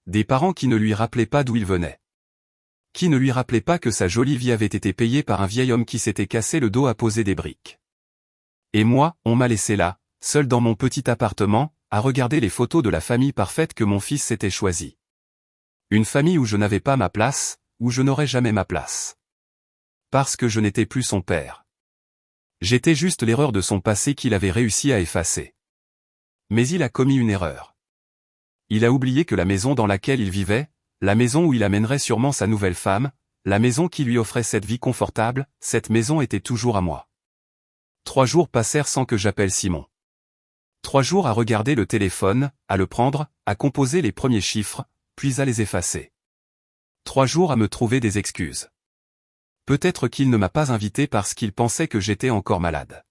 Des parents qui ne lui rappelaient pas d'où il venait. Qui ne lui rappelaient pas que sa jolie vie avait été payée par un vieil homme qui s'était cassé le dos à poser des briques. Et moi, on m'a laissé là, seul dans mon petit appartement, à regarder les photos de la famille parfaite que mon fils s'était choisie. Une famille où je n'avais pas ma place, où je n'aurais jamais ma place. Parce que je n'étais plus son père. J'étais juste l'erreur de son passé qu'il avait réussi à effacer. Mais il a commis une erreur. Il a oublié que la maison dans laquelle il vivait, la maison où il amènerait sûrement sa nouvelle femme, la maison qui lui offrait cette vie confortable, cette maison était toujours à moi. 3 jours passèrent sans que j'appelle Simon. 3 jours à regarder le téléphone, à le prendre, à composer les premiers chiffres, puis à les effacer. 3 jours à me trouver des excuses. Peut-être qu'il ne m'a pas invité parce qu'il pensait que j'étais encore malade.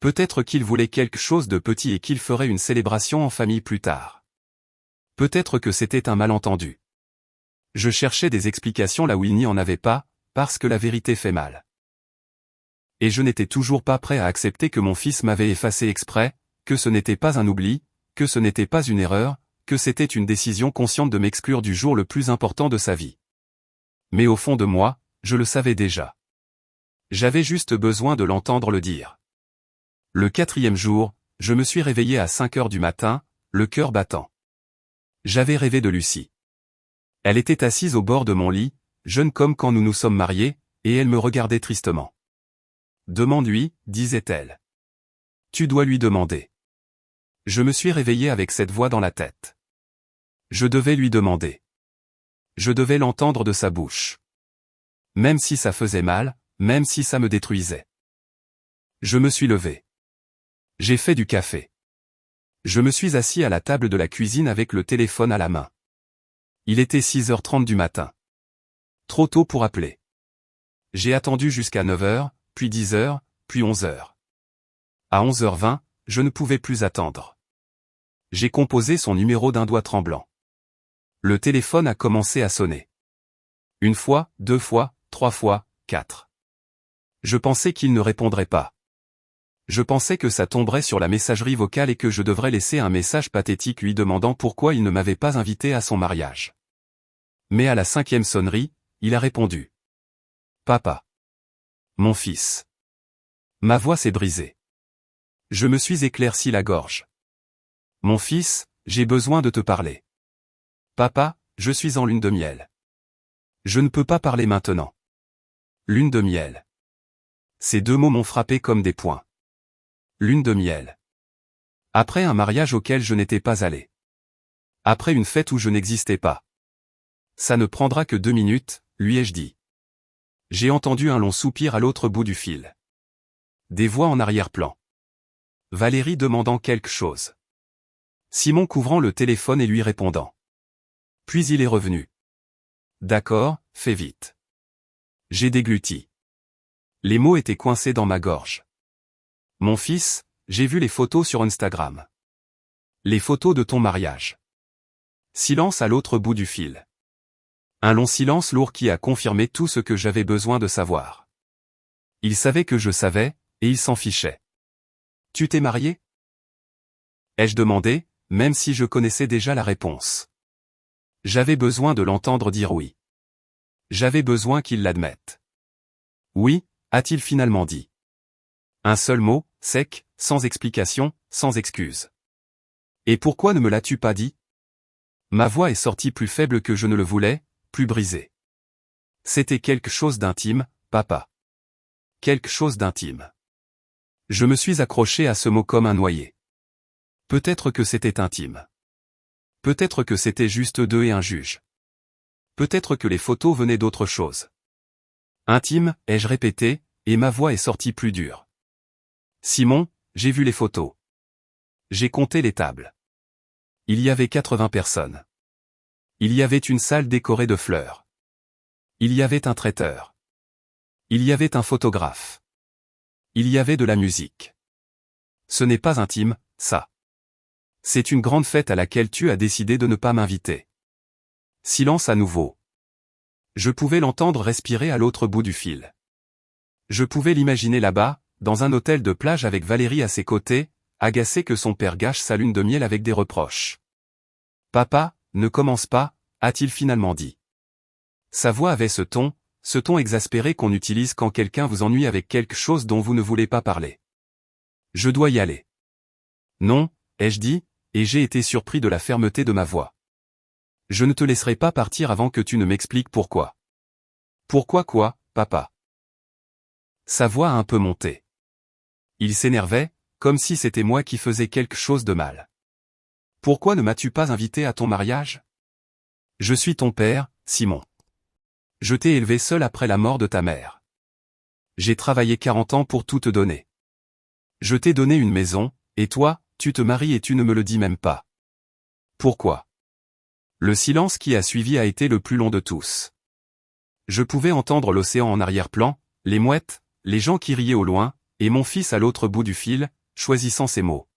Peut-être qu'il voulait quelque chose de petit et qu'il ferait une célébration en famille plus tard. Peut-être que c'était un malentendu. Je cherchais des explications là où il n'y en avait pas, parce que la vérité fait mal. Et je n'étais toujours pas prêt à accepter que mon fils m'avait effacé exprès, que ce n'était pas un oubli, que ce n'était pas une erreur, que c'était une décision consciente de m'exclure du jour le plus important de sa vie. Mais au fond de moi, je le savais déjà. J'avais juste besoin de l'entendre le dire. Le 4e jour, je me suis réveillé à 5 heures du matin, le cœur battant. J'avais rêvé de Lucie. Elle était assise au bord de mon lit, jeune comme quand nous nous sommes mariés, et elle me regardait tristement. « Demande-lui, disait-elle. Tu dois lui demander. » Je me suis réveillé avec cette voix dans la tête. Je devais lui demander. Je devais l'entendre de sa bouche. Même si ça faisait mal, même si ça me détruisait. Je me suis levé. J'ai fait du café. Je me suis assis à la table de la cuisine avec le téléphone à la main. Il était 6h30 du matin. Trop tôt pour appeler. J'ai attendu jusqu'à 9h, puis 10h, puis 11h. À 11h20, je ne pouvais plus attendre. J'ai composé son numéro d'un doigt tremblant. Le téléphone a commencé à sonner. 1 fois, 2 fois, 3 fois, 4. Je pensais qu'il ne répondrait pas. Je pensais que ça tomberait sur la messagerie vocale et que je devrais laisser un message pathétique lui demandant pourquoi il ne m'avait pas invité à son mariage. Mais à la 5e sonnerie, il a répondu. « Papa. Mon fils. » Ma voix s'est brisée. Je me suis éclairci la gorge. Mon fils, j'ai besoin de te parler. Papa, je suis en lune de miel. Je ne peux pas parler maintenant. Lune de miel. Ces deux mots m'ont frappé comme des poings. Lune de miel. Après un mariage auquel je n'étais pas allé. Après une fête où je n'existais pas. Ça ne prendra que 2 minutes, lui ai-je dit. J'ai entendu un long soupir à l'autre bout du fil. Des voix en arrière-plan. Valérie demandant quelque chose. Simon couvrant le téléphone et lui répondant. Puis il est revenu. D'accord, fais vite. J'ai dégluti. Les mots étaient coincés dans ma gorge. Mon fils, j'ai vu les photos sur Instagram. Les photos de ton mariage. Silence à l'autre bout du fil. Un long silence lourd qui a confirmé tout ce que j'avais besoin de savoir. Il savait que je savais, et il s'en fichait. Tu t'es marié? Ai-je demandé, même si je connaissais déjà la réponse. J'avais besoin de l'entendre dire oui. J'avais besoin qu'il l'admette. Oui, a-t-il finalement dit. Un seul mot, sec, sans explication, sans excuse. Et pourquoi ne me l'as-tu pas dit? Ma voix est sortie plus faible que je ne le voulais, plus brisée. C'était quelque chose d'intime, papa. Quelque chose d'intime. Je me suis accroché à ce mot comme un noyé. Peut-être que c'était intime. Peut-être que c'était juste deux et un juge. Peut-être que les photos venaient d'autre chose. Intime, ai-je répété, et ma voix est sortie plus dure. Simon, j'ai vu les photos. J'ai compté les tables. Il y avait 80 personnes. Il y avait une salle décorée de fleurs. Il y avait un traiteur. Il y avait un photographe. Il y avait de la musique. Ce n'est pas intime, ça. C'est une grande fête à laquelle tu as décidé de ne pas m'inviter. Silence à nouveau. Je pouvais l'entendre respirer à l'autre bout du fil. Je pouvais l'imaginer là-bas, dans un hôtel de plage avec Valérie à ses côtés, agacé que son père gâche sa lune de miel avec des reproches. Papa, ne commence pas, a-t-il finalement dit. Sa voix avait ce ton exaspéré qu'on utilise quand quelqu'un vous ennuie avec quelque chose dont vous ne voulez pas parler. Je dois y aller. Non, ai-je dit, et j'ai été surpris de la fermeté de ma voix. Je ne te laisserai pas partir avant que tu ne m'expliques pourquoi. Pourquoi quoi, papa? Sa voix a un peu monté. Il s'énervait, comme si c'était moi qui faisais quelque chose de mal. Pourquoi ne m'as-tu pas invité à ton mariage? Je suis ton père, Simon. Je t'ai élevé seul après la mort de ta mère. J'ai travaillé 40 ans pour tout te donner. Je t'ai donné une maison, et toi, tu te maries et tu ne me le dis même pas. Pourquoi? Le silence qui a suivi a été le plus long de tous. Je pouvais entendre l'océan en arrière-plan, les mouettes, les gens qui riaient au loin, et mon fils à l'autre bout du fil, choisissant ses mots.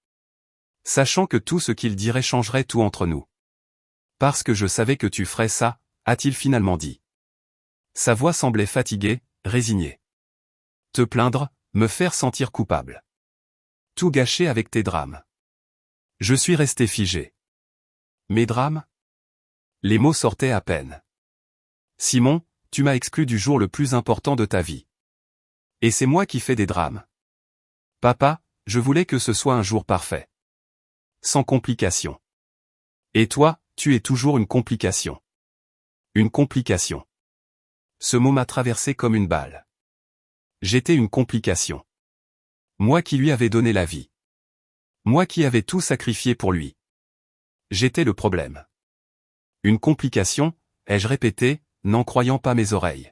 Sachant que tout ce qu'il dirait changerait tout entre nous. Parce que je savais que tu ferais ça, a-t-il finalement dit. Sa voix semblait fatiguée, résignée. Te plaindre, me faire sentir coupable. Tout gâcher avec tes drames. Je suis resté figé. Mes drames? Les mots sortaient à peine. Simon, tu m'as exclu du jour le plus important de ta vie. Et c'est moi qui fais des drames. Papa, je voulais que ce soit un jour parfait. Sans complication. Et toi, tu es toujours une complication. Une complication. Ce mot m'a traversé comme une balle. J'étais une complication. Moi qui lui avais donné la vie. Moi qui avais tout sacrifié pour lui. J'étais le problème. Une complication, ai-je répété, n'en croyant pas mes oreilles.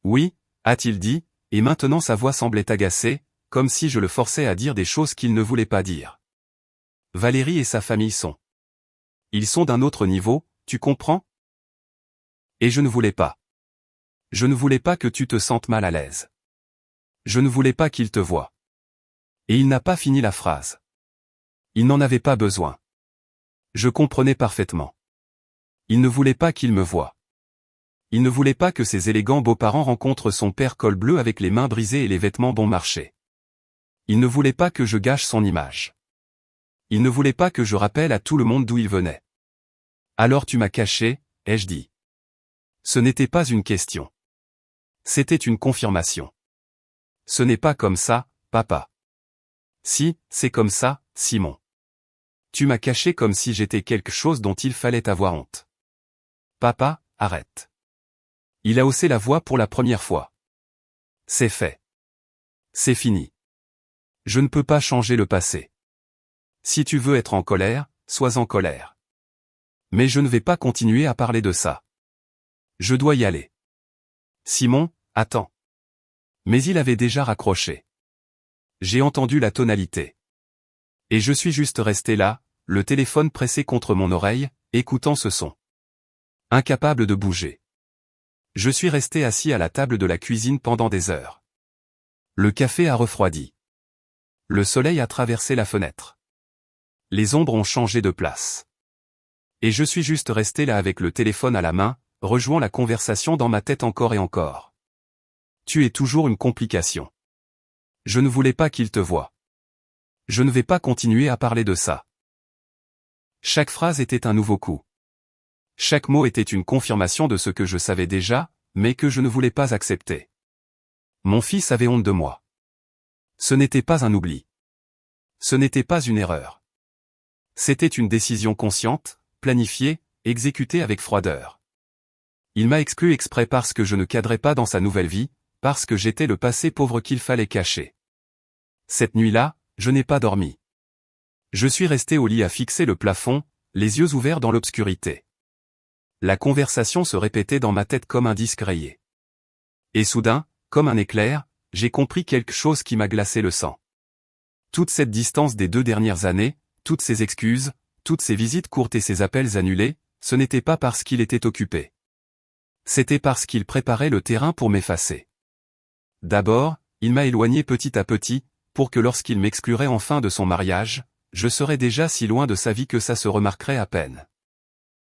Oui, a-t-il dit, et maintenant sa voix semblait agacée, comme si je le forçais à dire des choses qu'il ne voulait pas dire. Valérie et sa famille sont. Ils sont d'un autre niveau, tu comprends? Et je ne voulais pas. Je ne voulais pas que tu te sentes mal à l'aise. Je ne voulais pas qu'il te voie. Et il n'a pas fini la phrase. Il n'en avait pas besoin. Je comprenais parfaitement. Il ne voulait pas qu'il me voie. Il ne voulait pas que ses élégants beaux-parents rencontrent son père col bleu avec les mains brisées et les vêtements bon marché. Il ne voulait pas que je gâche son image. Il ne voulait pas que je rappelle à tout le monde d'où il venait. Alors tu m'as caché, ai-je dit. Ce n'était pas une question. C'était une confirmation. Ce n'est pas comme ça, papa. Si, c'est comme ça, Simon. Tu m'as caché comme si j'étais quelque chose dont il fallait avoir honte. Papa, arrête. Il a haussé la voix pour la première fois. C'est fait. C'est fini. Je ne peux pas changer le passé. Si tu veux être en colère, sois en colère. Mais je ne vais pas continuer à parler de ça. Je dois y aller. Simon, attends. Mais il avait déjà raccroché. J'ai entendu la tonalité. Et je suis juste resté là, le téléphone pressé contre mon oreille, écoutant ce son. Incapable de bouger. Je suis resté assis à la table de la cuisine pendant des heures. Le café a refroidi. Le soleil a traversé la fenêtre. Les ombres ont changé de place. Et je suis juste resté là avec le téléphone à la main, rejouant la conversation dans ma tête encore et encore. Tu es toujours une complication. Je ne voulais pas qu'il te voie. Je ne vais pas continuer à parler de ça. Chaque phrase était un nouveau coup. Chaque mot était une confirmation de ce que je savais déjà, mais que je ne voulais pas accepter. Mon fils avait honte de moi. Ce n'était pas un oubli. Ce n'était pas une erreur. C'était une décision consciente, planifiée, exécutée avec froideur. Il m'a exclu exprès parce que je ne cadrais pas dans sa nouvelle vie, parce que j'étais le passé pauvre qu'il fallait cacher. Cette nuit-là, je n'ai pas dormi. Je suis resté au lit à fixer le plafond, les yeux ouverts dans l'obscurité. La conversation se répétait dans ma tête comme un disque rayé. Et soudain, comme un éclair, j'ai compris quelque chose qui m'a glacé le sang. Toute cette distance des 2 dernières années, toutes ces excuses, toutes ces visites courtes et ces appels annulés, ce n'était pas parce qu'il était occupé. C'était parce qu'il préparait le terrain pour m'effacer. D'abord, il m'a éloigné petit à petit, pour que lorsqu'il m'exclurait enfin de son mariage, je serais déjà si loin de sa vie que ça se remarquerait à peine.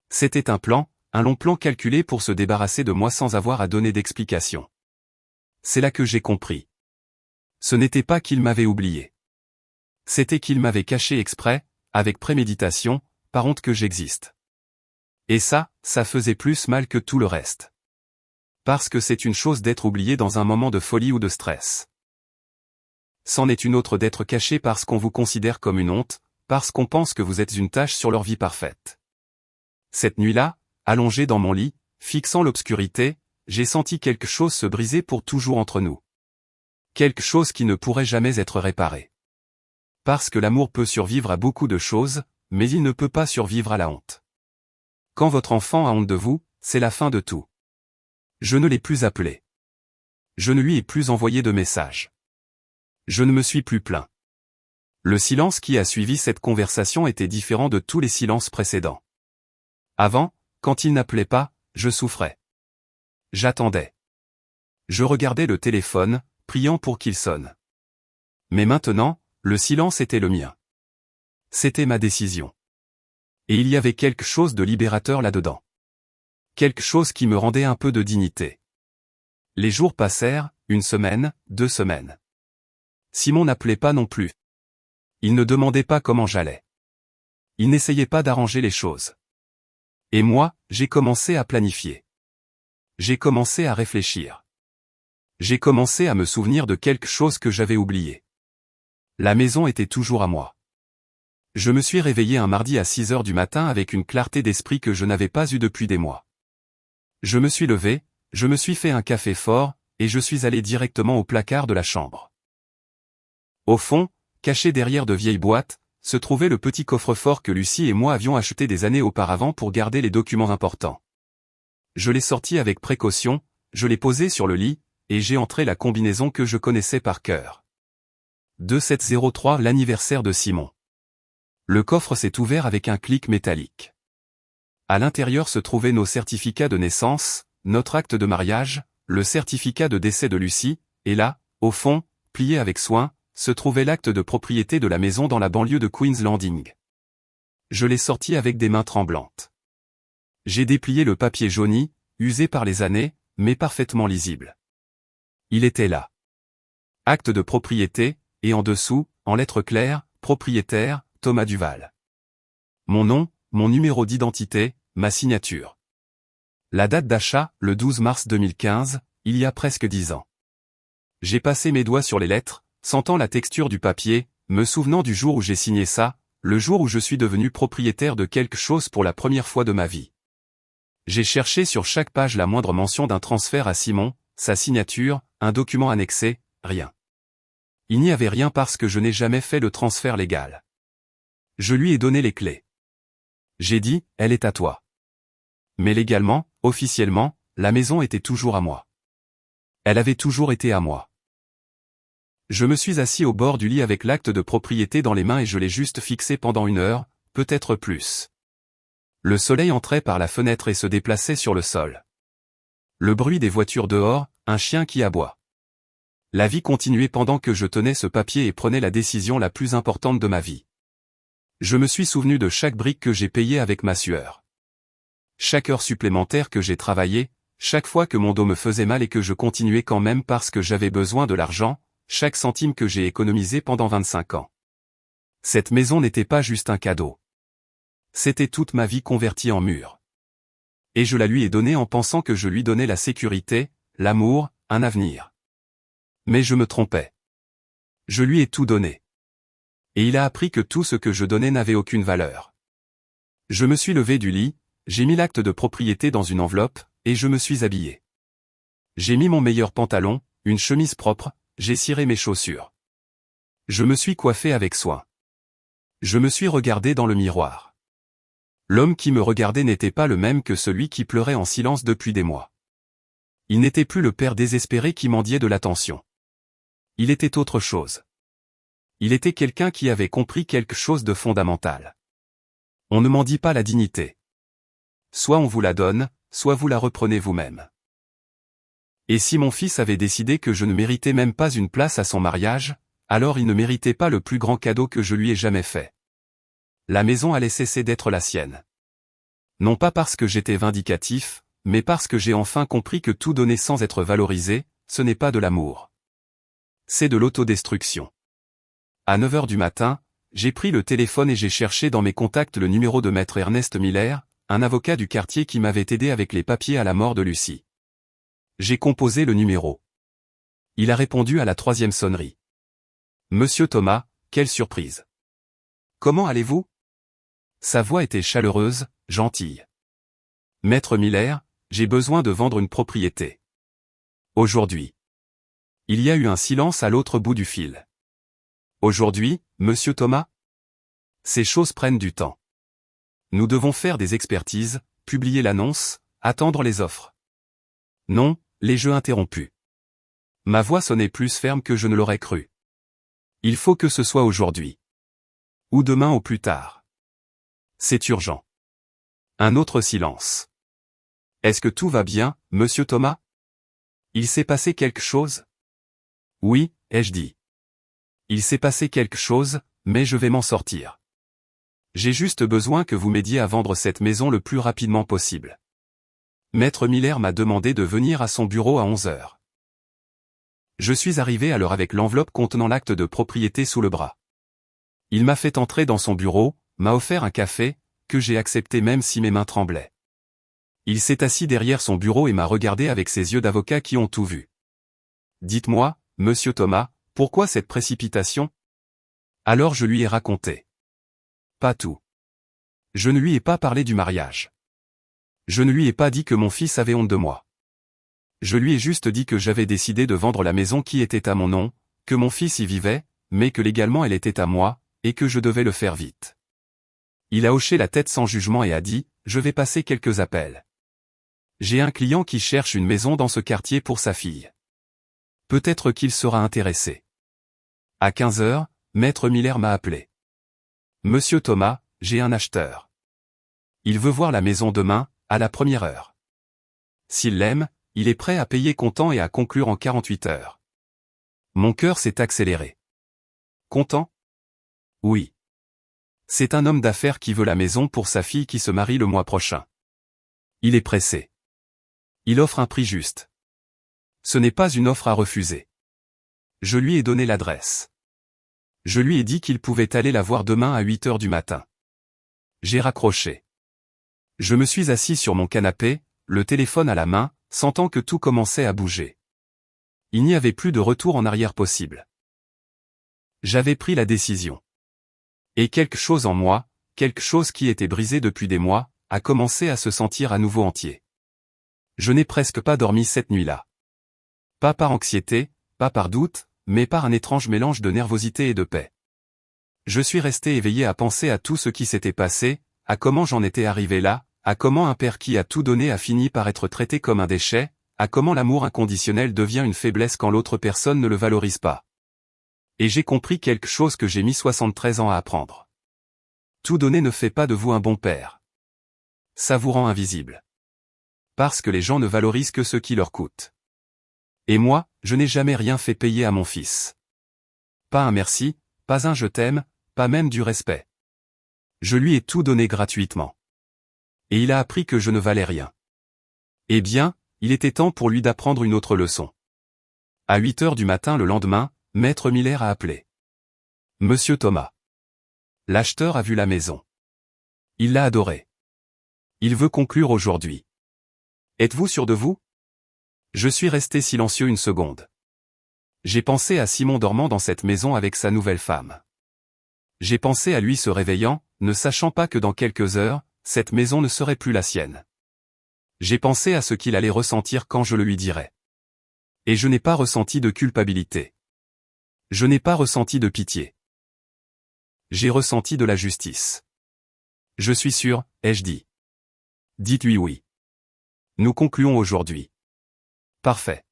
C'était un plan, un long plan calculé pour se débarrasser de moi sans avoir à donner d'explication. C'est là que j'ai compris. Ce n'était pas qu'il m'avait oublié. C'était qu'il m'avait caché exprès, avec préméditation, par honte que j'existe. Et ça faisait plus mal que tout le reste. Parce que c'est une chose d'être oublié dans un moment de folie ou de stress. C'en est une autre d'être caché parce qu'on vous considère comme une honte, parce qu'on pense que vous êtes une tache sur leur vie parfaite. Cette nuit-là, allongé dans mon lit, fixant l'obscurité, j'ai senti quelque chose se briser pour toujours entre nous. Quelque chose qui ne pourrait jamais être réparé. Parce que l'amour peut survivre à beaucoup de choses, mais il ne peut pas survivre à la honte. Quand votre enfant a honte de vous, c'est la fin de tout. Je ne l'ai plus appelé. Je ne lui ai plus envoyé de message. Je ne me suis plus plaint. Le silence qui a suivi cette conversation était différent de tous les silences précédents. Avant, quand il n'appelait pas, je souffrais. J'attendais. Je regardais le téléphone, priant pour qu'il sonne. Mais maintenant, le silence était le mien. C'était ma décision. Et il y avait quelque chose de libérateur là-dedans. Quelque chose qui me rendait un peu de dignité. Les jours passèrent, 1 semaine, 2 semaines. Simon n'appelait pas non plus. Il ne demandait pas comment j'allais. Il n'essayait pas d'arranger les choses. Et moi, j'ai commencé à planifier. J'ai commencé à réfléchir. J'ai commencé à me souvenir de quelque chose que j'avais oublié. La maison était toujours à moi. Je me suis réveillé un mardi à 6 heures du matin avec une clarté d'esprit que je n'avais pas eue depuis des mois. Je me suis levé, je me suis fait un café fort, et je suis allé directement au placard de la chambre. Au fond, caché derrière de vieilles boîtes, se trouvait le petit coffre-fort que Lucie et moi avions acheté des années auparavant pour garder les documents importants. Je l'ai sorti avec précaution, je l'ai posé sur le lit, et j'ai entré la combinaison que je connaissais par cœur. 2703 l'anniversaire de Simon. Le coffre s'est ouvert avec un clic métallique. À l'intérieur se trouvaient nos certificats de naissance, notre acte de mariage, le certificat de décès de Lucie, et là, au fond, plié avec soin, se trouvait l'acte de propriété de la maison dans la banlieue de Queen's Landing. Je l'ai sorti avec des mains tremblantes. J'ai déplié le papier jauni, usé par les années, mais parfaitement lisible. Il était là. Acte de propriété, et en dessous, en lettres claires, propriétaire, Thomas Duval. Mon nom, mon numéro d'identité, ma signature. La date d'achat, le 12 mars 2015, il y a presque 10 ans. J'ai passé mes doigts sur les lettres, sentant la texture du papier, me souvenant du jour où j'ai signé ça, le jour où je suis devenu propriétaire de quelque chose pour la première fois de ma vie. J'ai cherché sur chaque page la moindre mention d'un transfert à Simon, sa signature, un document annexé, rien. Il n'y avait rien parce que je n'ai jamais fait le transfert légal. Je lui ai donné les clés. J'ai dit, elle est à toi. Mais légalement, officiellement, la maison était toujours à moi. Elle avait toujours été à moi. Je me suis assis au bord du lit avec l'acte de propriété dans les mains et je l'ai juste fixé pendant 1 heure, peut-être plus. Le soleil entrait par la fenêtre et se déplaçait sur le sol. Le bruit des voitures dehors, un chien qui aboie. La vie continuait pendant que je tenais ce papier et prenais la décision la plus importante de ma vie. Je me suis souvenu de chaque brique que j'ai payée avec ma sueur. Chaque heure supplémentaire que j'ai travaillée, chaque fois que mon dos me faisait mal et que je continuais quand même parce que j'avais besoin de l'argent, chaque centime que j'ai économisé pendant 25 ans. Cette maison n'était pas juste un cadeau. C'était toute ma vie convertie en mur. Et je la lui ai donnée en pensant que je lui donnais la sécurité, l'amour, un avenir. Mais je me trompais. Je lui ai tout donné. Et il a appris que tout ce que je donnais n'avait aucune valeur. Je me suis levé du lit, j'ai mis l'acte de propriété dans une enveloppe, et je me suis habillé. J'ai mis mon meilleur pantalon, une chemise propre, j'ai ciré mes chaussures. Je me suis coiffé avec soin. Je me suis regardé dans le miroir. L'homme qui me regardait n'était pas le même que celui qui pleurait en silence depuis des mois. Il n'était plus le père désespéré qui mendiait de l'attention. Il était autre chose. Il était quelqu'un qui avait compris quelque chose de fondamental. On ne mendie pas la dignité. Soit on vous la donne, soit vous la reprenez vous-même. Et si mon fils avait décidé que je ne méritais même pas une place à son mariage, alors il ne méritait pas le plus grand cadeau que je lui ai jamais fait. La maison allait cesser d'être la sienne. Non pas parce que j'étais vindicatif, mais parce que j'ai enfin compris que tout donner sans être valorisé, ce n'est pas de l'amour. C'est de l'autodestruction. À 9 heures du matin, j'ai pris le téléphone et j'ai cherché dans mes contacts le numéro de maître Ernest Miller, un avocat du quartier qui m'avait aidé avec les papiers à la mort de Lucie. J'ai composé le numéro. Il a répondu à la 3e sonnerie. Monsieur Thomas, quelle surprise. Comment allez-vous? Sa voix était chaleureuse, gentille. Maître Miller, j'ai besoin de vendre une propriété. Aujourd'hui. Il y a eu un silence à l'autre bout du fil. Aujourd'hui, monsieur Thomas? Ces choses prennent du temps. Nous devons faire des expertises, publier l'annonce, attendre les offres. Non, les jeux interrompus. Ma voix sonnait plus ferme que je ne l'aurais cru. Il faut que ce soit aujourd'hui. Ou demain au plus tard. C'est urgent. Un autre silence. Est-ce que tout va bien, monsieur Thomas? Il s'est passé quelque chose? Oui, ai-je dit. Il s'est passé quelque chose, mais je vais m'en sortir. J'ai juste besoin que vous m'aidiez à vendre cette maison le plus rapidement possible. Maître Miller m'a demandé de venir à son bureau à 11 heures. Je suis arrivé à l'heure avec l'enveloppe contenant l'acte de propriété sous le bras. Il m'a fait entrer dans son bureau, m'a offert un café, que j'ai accepté même si mes mains tremblaient. Il s'est assis derrière son bureau et m'a regardé avec ses yeux d'avocat qui ont tout vu. Dites-moi, monsieur Thomas, pourquoi cette précipitation? Alors je lui ai raconté. Pas tout. Je ne lui ai pas parlé du mariage. Je ne lui ai pas dit que mon fils avait honte de moi. Je lui ai juste dit que j'avais décidé de vendre la maison qui était à mon nom, que mon fils y vivait, mais que légalement elle était à moi, et que je devais le faire vite. Il a hoché la tête sans jugement et a dit, je vais passer quelques appels. J'ai un client qui cherche une maison dans ce quartier pour sa fille. Peut-être qu'il sera intéressé. À 15 heures, maître Miller m'a appelé. Monsieur Thomas, j'ai un acheteur. Il veut voir la maison demain, à la 1re heure. S'il l'aime, il est prêt à payer comptant et à conclure en 48 heures. Mon cœur s'est accéléré. Content? Oui. C'est un homme d'affaires qui veut la maison pour sa fille qui se marie le mois prochain. Il est pressé. Il offre un prix juste. Ce n'est pas une offre à refuser. Je lui ai donné l'adresse. Je lui ai dit qu'il pouvait aller la voir demain à 8 heures du matin. J'ai raccroché. Je me suis assis sur mon canapé, le téléphone à la main, sentant que tout commençait à bouger. Il n'y avait plus de retour en arrière possible. J'avais pris la décision. Et quelque chose en moi, quelque chose qui était brisé depuis des mois, a commencé à se sentir à nouveau entier. Je n'ai presque pas dormi cette nuit-là. Pas par anxiété, pas par doute, mais par un étrange mélange de nervosité et de paix. Je suis resté éveillé à penser à tout ce qui s'était passé, à comment j'en étais arrivé là, à comment un père qui a tout donné a fini par être traité comme un déchet, à comment l'amour inconditionnel devient une faiblesse quand l'autre personne ne le valorise pas. Et j'ai compris quelque chose que j'ai mis 73 ans à apprendre. Tout donner ne fait pas de vous un bon père. Ça vous rend invisible. Parce que les gens ne valorisent que ce qui leur coûte. Et moi, je n'ai jamais rien fait payer à mon fils. Pas un merci, pas un je t'aime, pas même du respect. Je lui ai tout donné gratuitement. Et il a appris que je ne valais rien. Eh bien, il était temps pour lui d'apprendre une autre leçon. À 8 heures du matin le lendemain, Maître Miller a appelé. Monsieur Thomas. L'acheteur a vu la maison. Il l'a adorée. Il veut conclure aujourd'hui. Êtes-vous sûr de vous? Je suis resté silencieux une seconde. J'ai pensé à Simon dormant dans cette maison avec sa nouvelle femme. J'ai pensé à lui se réveillant, ne sachant pas que dans quelques heures, cette maison ne serait plus la sienne. J'ai pensé à ce qu'il allait ressentir quand je le lui dirais. Et je n'ai pas ressenti de culpabilité. Je n'ai pas ressenti de pitié. J'ai ressenti de la justice. Je suis sûr, ai-je dit. Dites-lui oui. Nous concluons aujourd'hui. Parfait.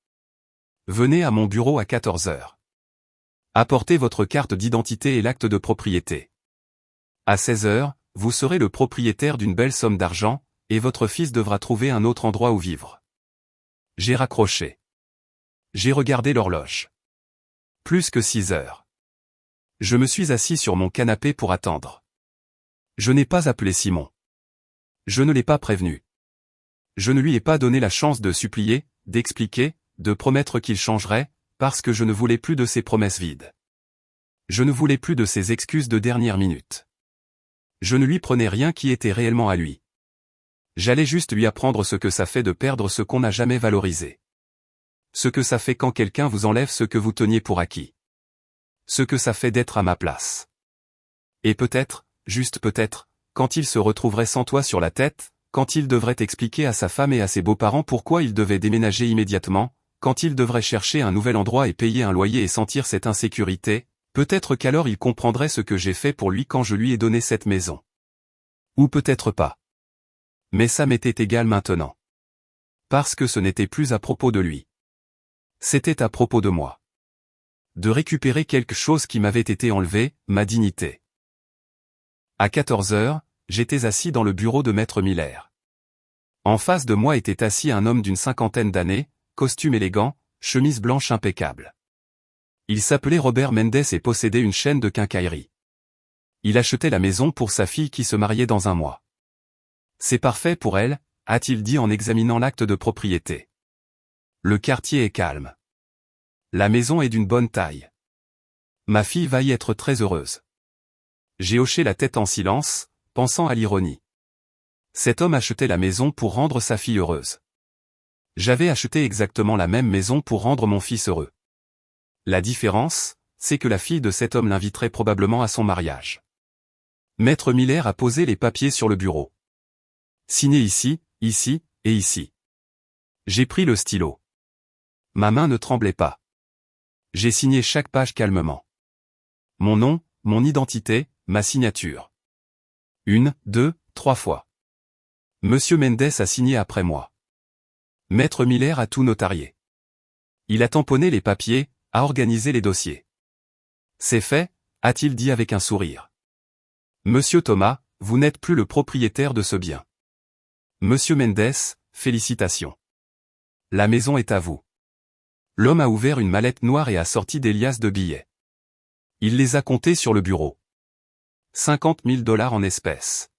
Venez à mon bureau à 14 heures. Apportez votre carte d'identité et l'acte de propriété. À 16 heures, vous serez le propriétaire d'une belle somme d'argent, et votre fils devra trouver un autre endroit où vivre. J'ai raccroché. J'ai regardé l'horloge. Plus que 6 heures. Je me suis assis sur mon canapé pour attendre. Je n'ai pas appelé Simon. Je ne l'ai pas prévenu. Je ne lui ai pas donné la chance de supplier, d'expliquer, de promettre qu'il changerait, parce que je ne voulais plus de ces promesses vides. Je ne voulais plus de ces excuses de dernière minute. Je ne lui prenais rien qui était réellement à lui. J'allais juste lui apprendre ce que ça fait de perdre ce qu'on n'a jamais valorisé. Ce que ça fait quand quelqu'un vous enlève ce que vous teniez pour acquis. Ce que ça fait d'être à ma place. Et peut-être, juste peut-être, quand il se retrouverait sans toit sur la tête, quand il devrait expliquer à sa femme et à ses beaux-parents pourquoi il devait déménager immédiatement, quand il devrait chercher un nouvel endroit et payer un loyer et sentir cette insécurité, peut-être qu'alors il comprendrait ce que j'ai fait pour lui quand je lui ai donné cette maison. Ou peut-être pas. Mais ça m'était égal maintenant. Parce que ce n'était plus à propos de lui. C'était à propos de moi. De récupérer quelque chose qui m'avait été enlevé, ma dignité. À 14 heures, j'étais assis dans le bureau de Maître Miller. En face de moi était assis un homme d'une cinquantaine d'années, costume élégant, chemise blanche impeccable. Il s'appelait Robert Mendes et possédait une chaîne de quincaillerie. Il achetait la maison pour sa fille qui se mariait dans un mois. C'est parfait pour elle, a-t-il dit en examinant l'acte de propriété. Le quartier est calme. La maison est d'une bonne taille. Ma fille va y être très heureuse. J'ai hoché la tête en silence, pensant à l'ironie. Cet homme achetait la maison pour rendre sa fille heureuse. J'avais acheté exactement la même maison pour rendre mon fils heureux. La différence, c'est que la fille de cet homme l'inviterait probablement à son mariage. Maître Miller a posé les papiers sur le bureau. Signé ici, ici, et ici. J'ai pris le stylo. Ma main ne tremblait pas. J'ai signé chaque page calmement. Mon nom, mon identité, ma signature. 1, 2, 3 fois. Monsieur Mendes a signé après moi. Maître Miller a tout notarié. Il a tamponné les papiers, a organisé les dossiers. C'est fait, a-t-il dit avec un sourire. Monsieur Thomas, vous n'êtes plus le propriétaire de ce bien. Monsieur Mendes, félicitations. La maison est à vous. L'homme a ouvert une mallette noire et a sorti des liasses de billets. Il les a comptés sur le bureau. 50 000 $ en espèces.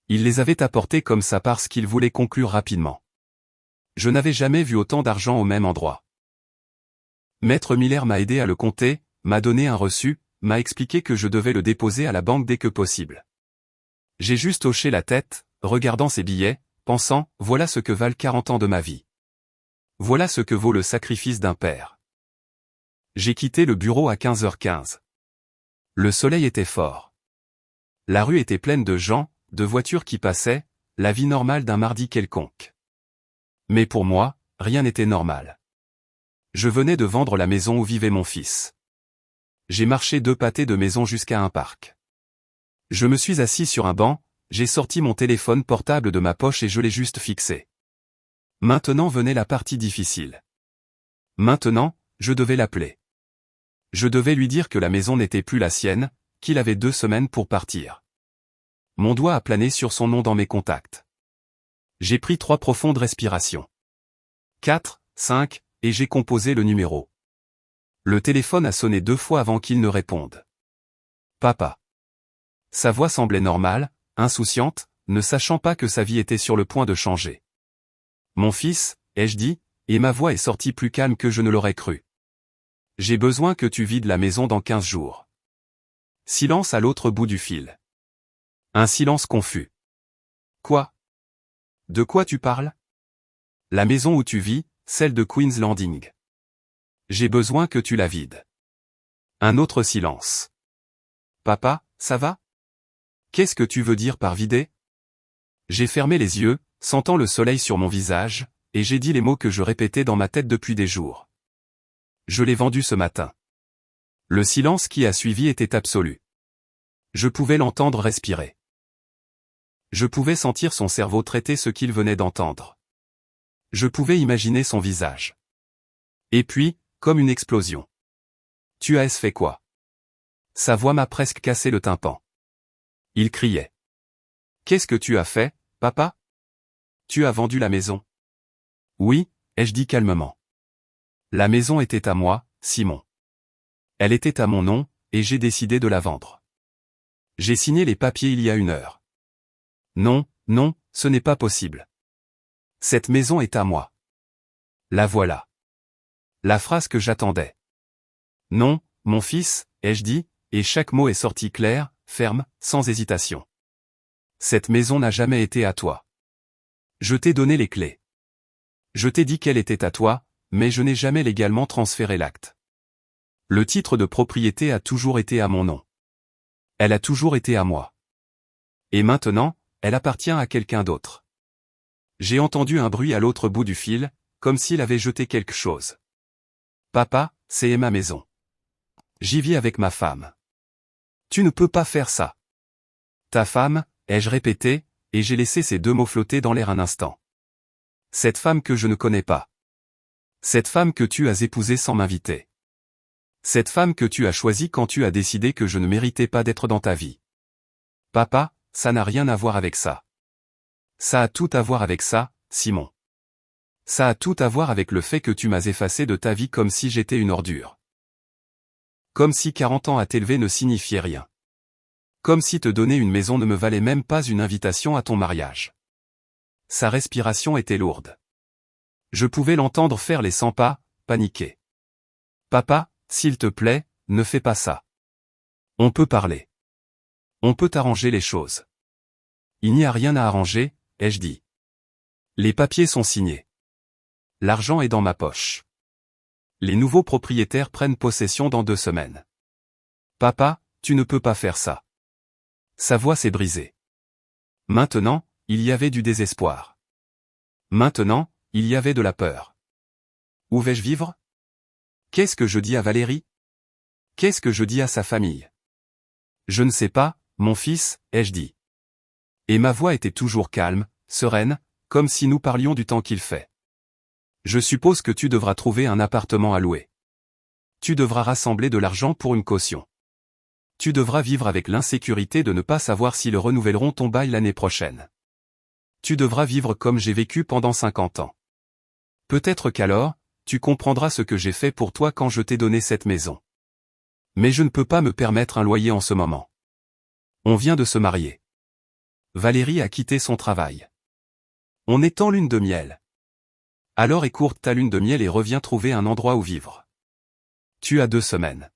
Il les avait apportés comme ça parce qu'il voulait conclure rapidement. Je n'avais jamais vu autant d'argent au même endroit. Maître Miller m'a aidé à le compter, m'a donné un reçu, m'a expliqué que je devais le déposer à la banque dès que possible. J'ai juste hoché la tête, regardant ces billets, pensant, voilà ce que valent 40 ans de ma vie. Voilà ce que vaut le sacrifice d'un père. J'ai quitté le bureau à 15h15. Le soleil était fort. La rue était pleine de gens, de voitures qui passaient, la vie normale d'un mardi quelconque. Mais pour moi, rien n'était normal. Je venais de vendre la maison où vivait mon fils. J'ai marché 2 pâtés de maison jusqu'à un parc. Je me suis assis sur un banc, j'ai sorti mon téléphone portable de ma poche et je l'ai juste fixé. Maintenant venait la partie difficile. Maintenant, je devais l'appeler. Je devais lui dire que la maison n'était plus la sienne, qu'il avait 2 semaines pour partir. Mon doigt a plané sur son nom dans mes contacts. J'ai pris 3 profondes respirations. 4, 5, et j'ai composé le numéro. Le téléphone a sonné 2 fois avant qu'il ne réponde. Papa. Sa voix semblait normale, insouciante, ne sachant pas que sa vie était sur le point de changer. Mon fils, ai-je dit, et ma voix est sortie plus calme que je ne l'aurais cru. J'ai besoin que tu vides la maison dans 15 jours. Silence à l'autre bout du fil. Un silence confus. Quoi? De quoi tu parles? La maison où tu vis, celle de Queen's Landing. J'ai besoin que tu la vides. Un autre silence. Papa, ça va? Qu'est-ce que tu veux dire par vider? J'ai fermé les yeux, sentant le soleil sur mon visage, et j'ai dit les mots que je répétais dans ma tête depuis des jours. Je l'ai vendu ce matin. Le silence qui a suivi était absolu. Je pouvais l'entendre respirer. Je pouvais sentir son cerveau traiter ce qu'il venait d'entendre. Je pouvais imaginer son visage. Et puis, comme une explosion. Tu as fait quoi? Sa voix m'a presque cassé le tympan. Il criait. Qu'est-ce que tu as fait, papa? Tu as vendu la maison? Oui, ai-je dit calmement. La maison était à moi, Simon. Elle était à mon nom, et j'ai décidé de la vendre. J'ai signé les papiers il y a 1 heure. Non, non, ce n'est pas possible. Cette maison est à moi. La voilà. La phrase que j'attendais. Non, mon fils, ai-je dit, et chaque mot est sorti clair, ferme, sans hésitation. Cette maison n'a jamais été à toi. Je t'ai donné les clés. Je t'ai dit qu'elle était à toi, mais je n'ai jamais légalement transféré l'acte. Le titre de propriété a toujours été à mon nom. Elle a toujours été à moi. Et maintenant, elle appartient à quelqu'un d'autre. J'ai entendu un bruit à l'autre bout du fil, comme s'il avait jeté quelque chose. Papa, c'est ma maison. J'y vis avec ma femme. Tu ne peux pas faire ça. Ta femme, ai-je répété, et j'ai laissé ces 2 mots flotter dans l'air un instant. Cette femme que je ne connais pas. Cette femme que tu as épousée sans m'inviter. Cette femme que tu as choisie quand tu as décidé que je ne méritais pas d'être dans ta vie. Papa, ça n'a rien à voir avec ça. Ça a tout à voir avec ça, Simon. Ça a tout à voir avec le fait que tu m'as effacé de ta vie comme si j'étais une ordure. Comme si 40 ans à t'élever ne signifiait rien. Comme si te donner une maison ne me valait même pas une invitation à ton mariage. Sa respiration était lourde. Je pouvais l'entendre faire les 100 pas, paniquer. Papa, s'il te plaît, ne fais pas ça. On peut parler. On peut arranger les choses. Il n'y a rien à arranger, ai-je dit. Les papiers sont signés. L'argent est dans ma poche. Les nouveaux propriétaires prennent possession dans 2 semaines. Papa, tu ne peux pas faire ça. Sa voix s'est brisée. Maintenant, il y avait du désespoir. Maintenant, il y avait de la peur. Où vais-je vivre? Qu'est-ce que je dis à Valérie? Qu'est-ce que je dis à sa famille? Je ne sais pas, mon fils, ai-je dit. Et ma voix était toujours calme, sereine, comme si nous parlions du temps qu'il fait. Je suppose que tu devras trouver un appartement à louer. Tu devras rassembler de l'argent pour une caution. Tu devras vivre avec l'insécurité de ne pas savoir s'ils renouvelleront ton bail l'année prochaine. Tu devras vivre comme j'ai vécu pendant 50 ans. Peut-être qu'alors, tu comprendras ce que j'ai fait pour toi quand je t'ai donné cette maison. Mais je ne peux pas me permettre un loyer en ce moment. On vient de se marier. Valérie a quitté son travail. On est en lune de miel. Alors écourte ta lune de miel et reviens trouver un endroit où vivre. Tu as 2 semaines.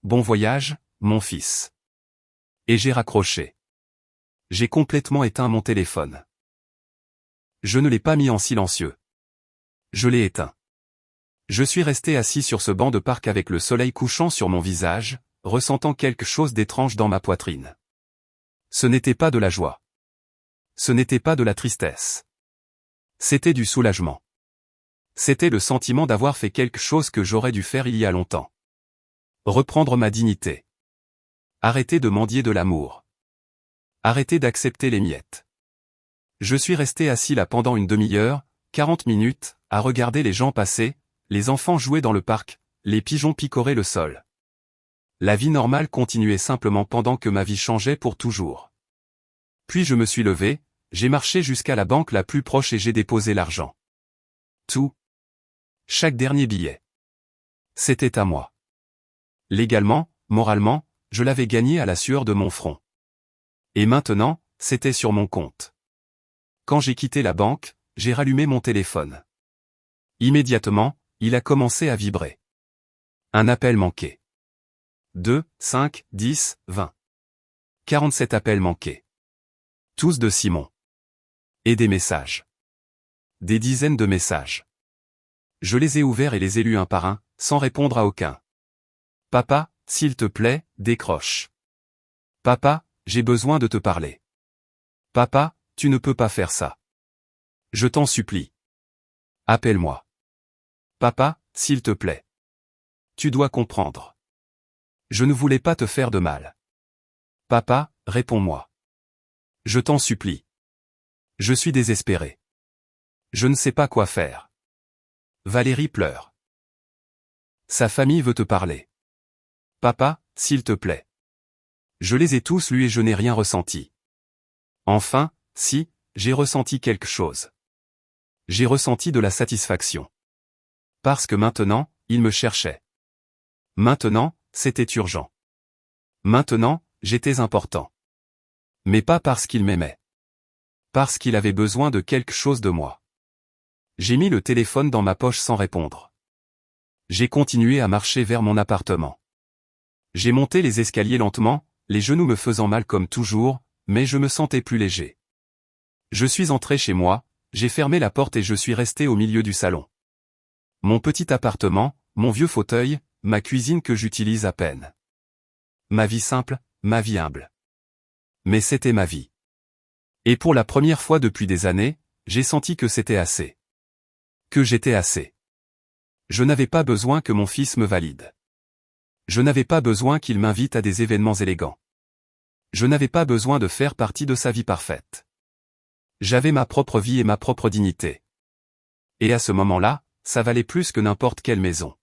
Bon voyage, mon fils. Et j'ai raccroché. J'ai complètement éteint mon téléphone. Je ne l'ai pas mis en silencieux. Je l'ai éteint. Je suis resté assis sur ce banc de parc avec le soleil couchant sur mon visage, ressentant quelque chose d'étrange dans ma poitrine. Ce n'était pas de la joie. Ce n'était pas de la tristesse. C'était du soulagement. C'était le sentiment d'avoir fait quelque chose que j'aurais dû faire il y a longtemps. Reprendre ma dignité. Arrêter de mendier de l'amour. Arrêter d'accepter les miettes. Je suis resté assis là pendant une demi-heure, 40 minutes, à regarder les gens passer, les enfants jouer dans le parc, les pigeons picorer le sol. La vie normale continuait simplement pendant que ma vie changeait pour toujours. Puis je me suis levé, j'ai marché jusqu'à la banque la plus proche et j'ai déposé l'argent. Tout. Chaque dernier billet. C'était à moi. Légalement, moralement, je l'avais gagné à la sueur de mon front. Et maintenant, c'était sur mon compte. Quand j'ai quitté la banque, j'ai rallumé mon téléphone. Immédiatement, il a commencé à vibrer. Un appel manqué. 2, 5, 10, 20. 47 appels manqués. Tous de Simon. Et des messages. Des dizaines de messages. Je les ai ouverts et les ai lus un par un, sans répondre à aucun. Papa, s'il te plaît, décroche. Papa, j'ai besoin de te parler. Papa, tu ne peux pas faire ça. Je t'en supplie. Appelle-moi. Papa, s'il te plaît. Tu dois comprendre. Je ne voulais pas te faire de mal. Papa, réponds-moi. Je t'en supplie. Je suis désespéré. Je ne sais pas quoi faire. Valérie pleure. Sa famille veut te parler. Papa, s'il te plaît. Je les ai tous lus et je n'ai rien ressenti. Enfin, si, j'ai ressenti quelque chose. J'ai ressenti de la satisfaction. Parce que maintenant, il me cherchait. Maintenant, c'était urgent. Maintenant, j'étais important. Mais pas parce qu'il m'aimait. Parce qu'il avait besoin de quelque chose de moi. J'ai mis le téléphone dans ma poche sans répondre. J'ai continué à marcher vers mon appartement. J'ai monté les escaliers lentement, les genoux me faisant mal comme toujours, mais je me sentais plus léger. Je suis entré chez moi, j'ai fermé la porte et je suis resté au milieu du salon. Mon petit appartement, mon vieux fauteuil, ma cuisine que j'utilise à peine. Ma vie simple, ma vie humble. Mais c'était ma vie. Et pour la première fois depuis des années, j'ai senti que c'était assez. Que j'étais assez. Je n'avais pas besoin que mon fils me valide. Je n'avais pas besoin qu'il m'invite à des événements élégants. Je n'avais pas besoin de faire partie de sa vie parfaite. J'avais ma propre vie et ma propre dignité. Et à ce moment-là, ça valait plus que n'importe quelle maison.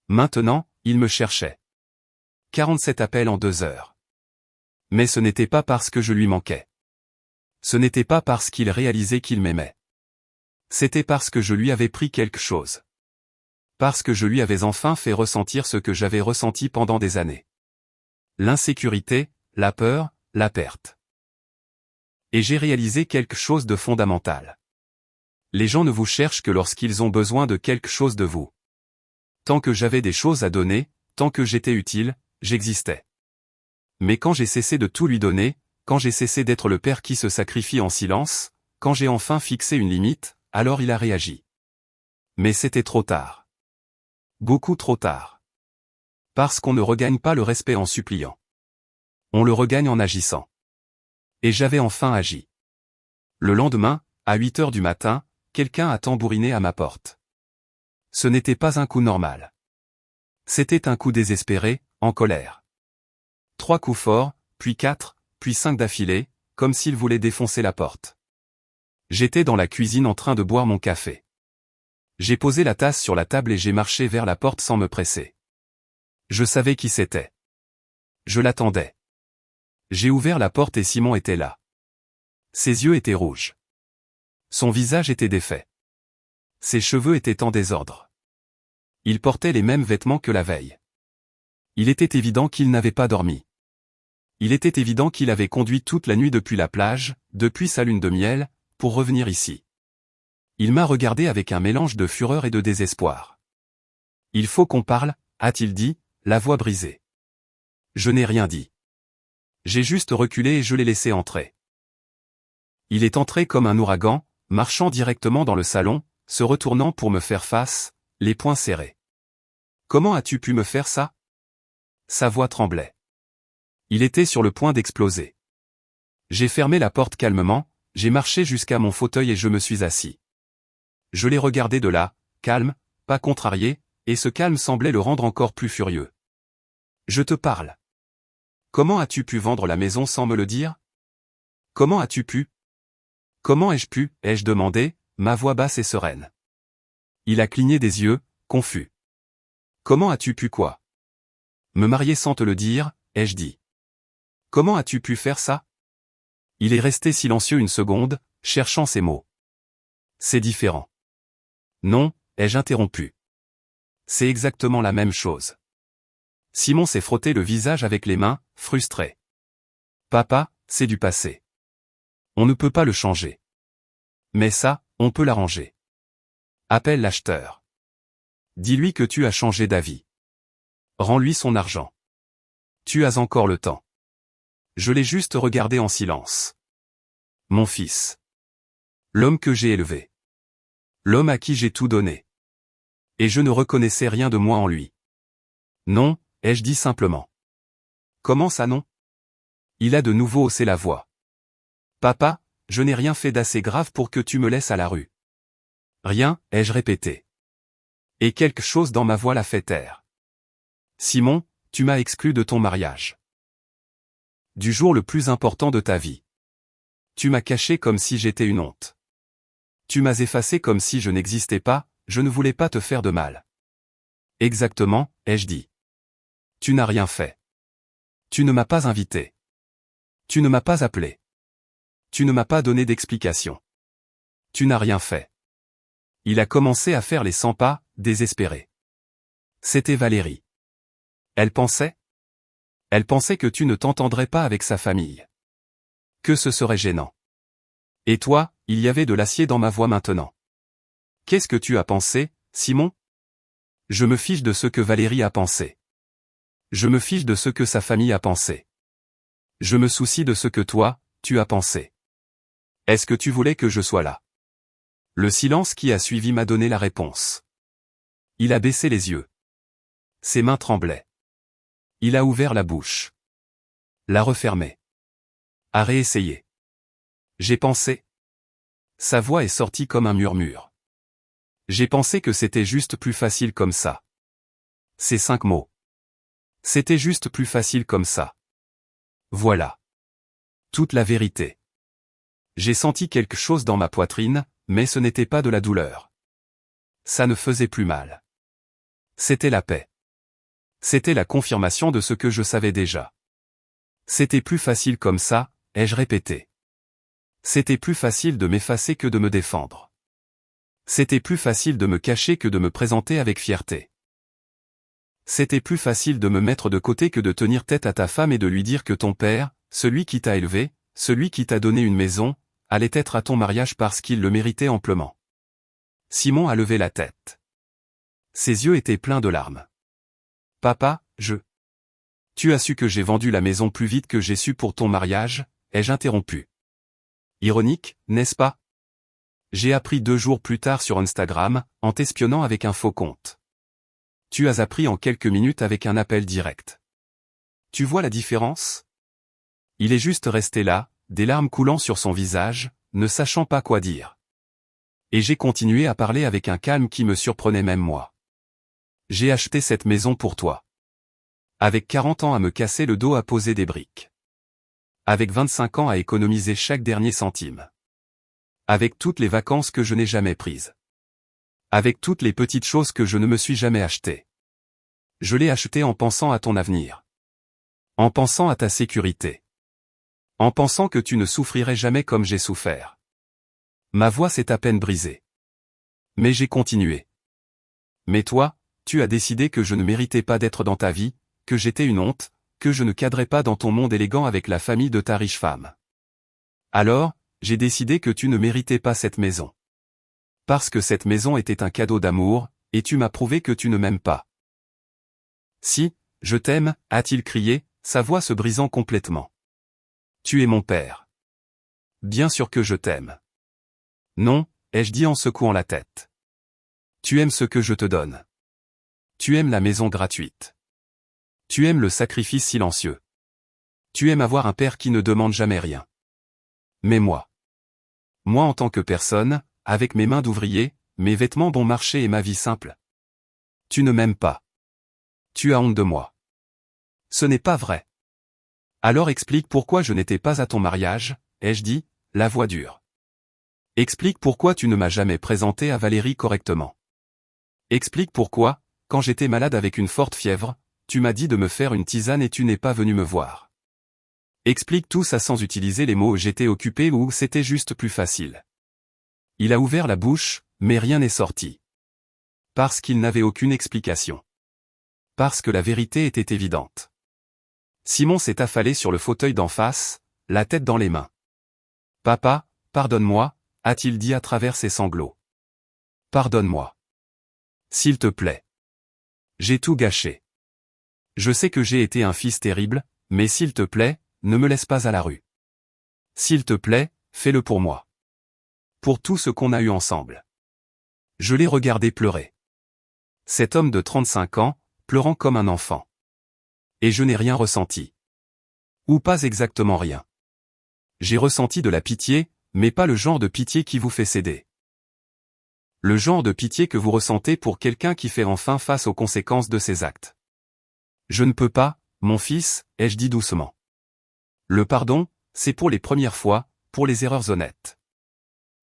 Maintenant, il me cherchait. 47 appels en 2 heures. Mais ce n'était pas parce que je lui manquais. Ce n'était pas parce qu'il réalisait qu'il m'aimait. C'était parce que je lui avais pris quelque chose. Parce que je lui avais enfin fait ressentir ce que j'avais ressenti pendant des années. L'insécurité, la peur, la perte. Et j'ai réalisé quelque chose de fondamental. Les gens ne vous cherchent que lorsqu'ils ont besoin de quelque chose de vous. Tant que j'avais des choses à donner, tant que j'étais utile, j'existais. Mais quand j'ai cessé de tout lui donner, quand j'ai cessé d'être le père qui se sacrifie en silence, quand j'ai enfin fixé une limite, alors il a réagi. Mais c'était trop tard. Beaucoup trop tard. Parce qu'on ne regagne pas le respect en suppliant. On le regagne en agissant. Et j'avais enfin agi. Le lendemain, à 8 heures du matin, quelqu'un a tambouriné à ma porte. Ce n'était pas un coup normal. C'était un coup désespéré, en colère. 3 coups forts, puis 4, puis 5 d'affilée, comme s'il voulait défoncer la porte. J'étais dans la cuisine en train de boire mon café. J'ai posé la tasse sur la table et j'ai marché vers la porte sans me presser. Je savais qui c'était. Je l'attendais. J'ai ouvert la porte et Simon était là. Ses yeux étaient rouges. Son visage était défait. Ses cheveux étaient en désordre. Il portait les mêmes vêtements que la veille. Il était évident qu'il n'avait pas dormi. Il était évident qu'il avait conduit toute la nuit depuis la plage, depuis sa lune de miel, pour revenir ici. Il m'a regardé avec un mélange de fureur et de désespoir. « Il faut qu'on parle », a-t-il dit, la voix brisée. Je n'ai rien dit. J'ai juste reculé et je l'ai laissé entrer. Il est entré comme un ouragan, marchant directement dans le salon, se retournant pour me faire face, les poings serrés. « Comment as-tu pu me faire ça ? Sa voix tremblait. Il était sur le point d'exploser. J'ai fermé la porte calmement, j'ai marché jusqu'à mon fauteuil et je me suis assis. Je l'ai regardé de là, calme, pas contrarié, et ce calme semblait le rendre encore plus furieux. Je te parle. Comment as-tu pu vendre la maison sans me le dire? Comment as-tu pu? Comment ai-je pu, ai-je demandé, ma voix basse et sereine. Il a cligné des yeux, confus. Comment as-tu pu quoi? Me marier sans te le dire, ai-je dit. Comment as-tu pu faire ça? Il est resté silencieux une seconde, cherchant ses mots. C'est différent. Non, ai-je interrompu. C'est exactement la même chose. Simon s'est frotté le visage avec les mains, frustré. Papa, c'est du passé. On ne peut pas le changer. Mais ça, on peut l'arranger. Appelle l'acheteur. Dis-lui que tu as changé d'avis. Rends-lui son argent. Tu as encore le temps. Je l'ai juste regardé en silence. Mon fils. L'homme que j'ai élevé. L'homme à qui j'ai tout donné. Et je ne reconnaissais rien de moi en lui. Non, ai-je dit simplement. Comment ça non? Il a de nouveau haussé la voix. Papa, je n'ai rien fait d'assez grave pour que tu me laisses à la rue. Rien, ai-je répété. Et quelque chose dans ma voix l'a fait taire. Simon, tu m'as exclu de ton mariage. Du jour le plus important de ta vie. Tu m'as caché comme si j'étais une honte. Tu m'as effacé comme si je n'existais pas, je ne voulais pas te faire de mal. Exactement, ai-je dit. Tu n'as rien fait. Tu ne m'as pas invité. Tu ne m'as pas appelé. Tu ne m'as pas donné d'explication. Tu n'as rien fait. Il a commencé à faire les 100 pas, désespéré. C'était Valérie. Elle pensait que tu ne t'entendrais pas avec sa famille. Que ce serait gênant. Et toi, il y avait de l'acier dans ma voix maintenant. Qu'est-ce que tu as pensé, Simon? Je me fiche de ce que Valérie a pensé. Je me fiche de ce que sa famille a pensé. Je me soucie de ce que toi, tu as pensé. Est-ce que tu voulais que je sois là? Le silence qui a suivi m'a donné la réponse. Il a baissé les yeux. Ses mains tremblaient. Il a ouvert la bouche. L'a refermée. A réessayé. J'ai pensé. Sa voix est sortie comme un murmure. J'ai pensé que c'était juste plus facile comme ça. Ces 5 mots. C'était juste plus facile comme ça. Voilà. Toute la vérité. J'ai senti quelque chose dans ma poitrine, mais ce n'était pas de la douleur. Ça ne faisait plus mal. C'était la paix. C'était la confirmation de ce que je savais déjà. C'était plus facile comme ça, ai-je répété. C'était plus facile de m'effacer que de me défendre. C'était plus facile de me cacher que de me présenter avec fierté. C'était plus facile de me mettre de côté que de tenir tête à ta femme et de lui dire que ton père, celui qui t'a élevé, celui qui t'a donné une maison, allait être à ton mariage parce qu'il le méritait amplement. Simon a levé la tête. Ses yeux étaient pleins de larmes. Papa, Tu as su que j'ai vendu la maison plus vite que j'ai su pour ton mariage, ai-je interrompu. Ironique, n'est-ce pas? J'ai appris 2 jours plus tard sur Instagram, en t'espionnant avec un faux compte. Tu as appris en quelques minutes avec un appel direct. Tu vois la différence? Il est juste resté là, des larmes coulant sur son visage, ne sachant pas quoi dire. Et j'ai continué à parler avec un calme qui me surprenait même moi. J'ai acheté cette maison pour toi. Avec 40 ans à me casser le dos à poser des briques. Avec 25 ans à économiser chaque dernier centime. Avec toutes les vacances que je n'ai jamais prises. Avec toutes les petites choses que je ne me suis jamais achetées. Je l'ai acheté en pensant à ton avenir. En pensant à ta sécurité. En pensant que tu ne souffrirais jamais comme j'ai souffert. Ma voix s'est à peine brisée. Mais j'ai continué. Mais toi, tu as décidé que je ne méritais pas d'être dans ta vie, que j'étais une honte, que je ne cadrais pas dans ton monde élégant avec la famille de ta riche femme. Alors, j'ai décidé que tu ne méritais pas cette maison. Parce que cette maison était un cadeau d'amour, et tu m'as prouvé que tu ne m'aimes pas. Si, je t'aime, a-t-il crié, sa voix se brisant complètement. Tu es mon père. Bien sûr que je t'aime. Non, ai-je dit en secouant la tête. Tu aimes ce que je te donne. Tu aimes la maison gratuite. Tu aimes le sacrifice silencieux. Tu aimes avoir un père qui ne demande jamais rien. Mais moi en tant que personne, avec mes mains d'ouvrier, mes vêtements bon marché et ma vie simple. Tu ne m'aimes pas. Tu as honte de moi. Ce n'est pas vrai. Alors explique pourquoi je n'étais pas à ton mariage, ai-je dit, la voix dure. Explique pourquoi tu ne m'as jamais présenté à Valérie correctement. Explique pourquoi, quand j'étais malade avec une forte fièvre, tu m'as dit de me faire une tisane et tu n'es pas venu me voir. Explique tout ça sans utiliser les mots « j'étais occupé » ou « c'était juste plus facile ». Il a ouvert la bouche, mais rien n'est sorti. Parce qu'il n'avait aucune explication. Parce que la vérité était évidente. Simon s'est affalé sur le fauteuil d'en face, la tête dans les mains. « Papa, pardonne-moi » a-t-il dit à travers ses sanglots. « Pardonne-moi. S'il te plaît. J'ai tout gâché. Je sais que j'ai été un fils terrible, mais s'il te plaît, ne me laisse pas à la rue. S'il te plaît, fais-le pour moi. Pour tout ce qu'on a eu ensemble. » Je l'ai regardé pleurer. Cet homme de 35 ans, pleurant comme un enfant. Et je n'ai rien ressenti. Ou pas exactement rien. J'ai ressenti de la pitié, mais pas le genre de pitié qui vous fait céder. Le genre de pitié que vous ressentez pour quelqu'un qui fait enfin face aux conséquences de ses actes. Je ne peux pas, mon fils, ai-je dit doucement. Le pardon, c'est pour les premières fois, pour les erreurs honnêtes.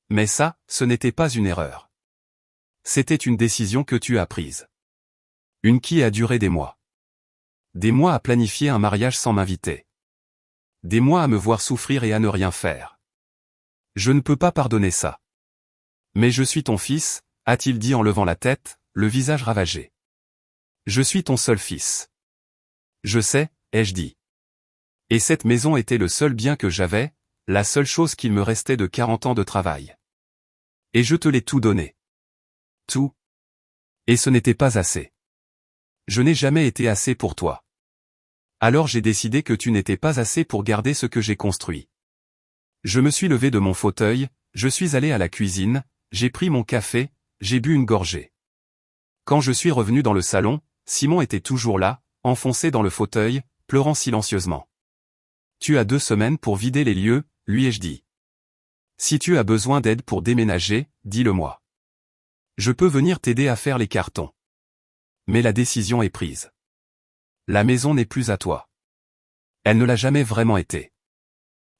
Mais ça, ce n'était pas une erreur. C'était une décision que tu as prise. Une qui a duré des mois. Des mois à planifier un mariage sans m'inviter. Des mois à me voir souffrir et à ne rien faire. Je ne peux pas pardonner ça. Mais je suis ton fils, a-t-il dit en levant la tête, le visage ravagé. Je suis ton seul fils. Je sais, ai-je dit. Et cette maison était le seul bien que j'avais, la seule chose qu'il me restait de 40 ans de travail. Et je te l'ai tout donné. Tout. Et ce n'était pas assez. Je n'ai jamais été assez pour toi. Alors j'ai décidé que tu n'étais pas assez pour garder ce que j'ai construit. Je me suis levé de mon fauteuil, je suis allé à la cuisine, j'ai pris mon café, j'ai bu une gorgée. Quand je suis revenu dans le salon, Simon était toujours là, enfoncé dans le fauteuil, pleurant silencieusement. Tu as 2 semaines pour vider les lieux, lui ai-je dit. Si tu as besoin d'aide pour déménager, dis-le-moi. Je peux venir t'aider à faire les cartons. Mais la décision est prise. La maison n'est plus à toi. Elle ne l'a jamais vraiment été.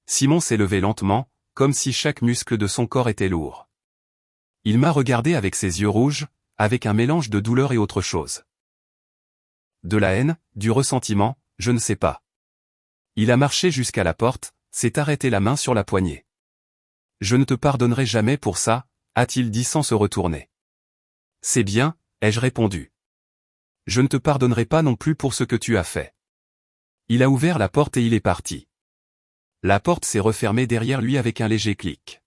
Simon s'est levé lentement, comme si chaque muscle de son corps était lourd. Il m'a regardé avec ses yeux rouges, avec un mélange de douleur et autre chose. De la haine, du ressentiment, je ne sais pas. Il a marché jusqu'à la porte, s'est arrêté la main sur la poignée. Je ne te pardonnerai jamais pour ça, a-t-il dit sans se retourner. C'est bien, ai-je répondu. Je ne te pardonnerai pas non plus pour ce que tu as fait. Il a ouvert la porte et il est parti. La porte s'est refermée derrière lui avec un léger clic.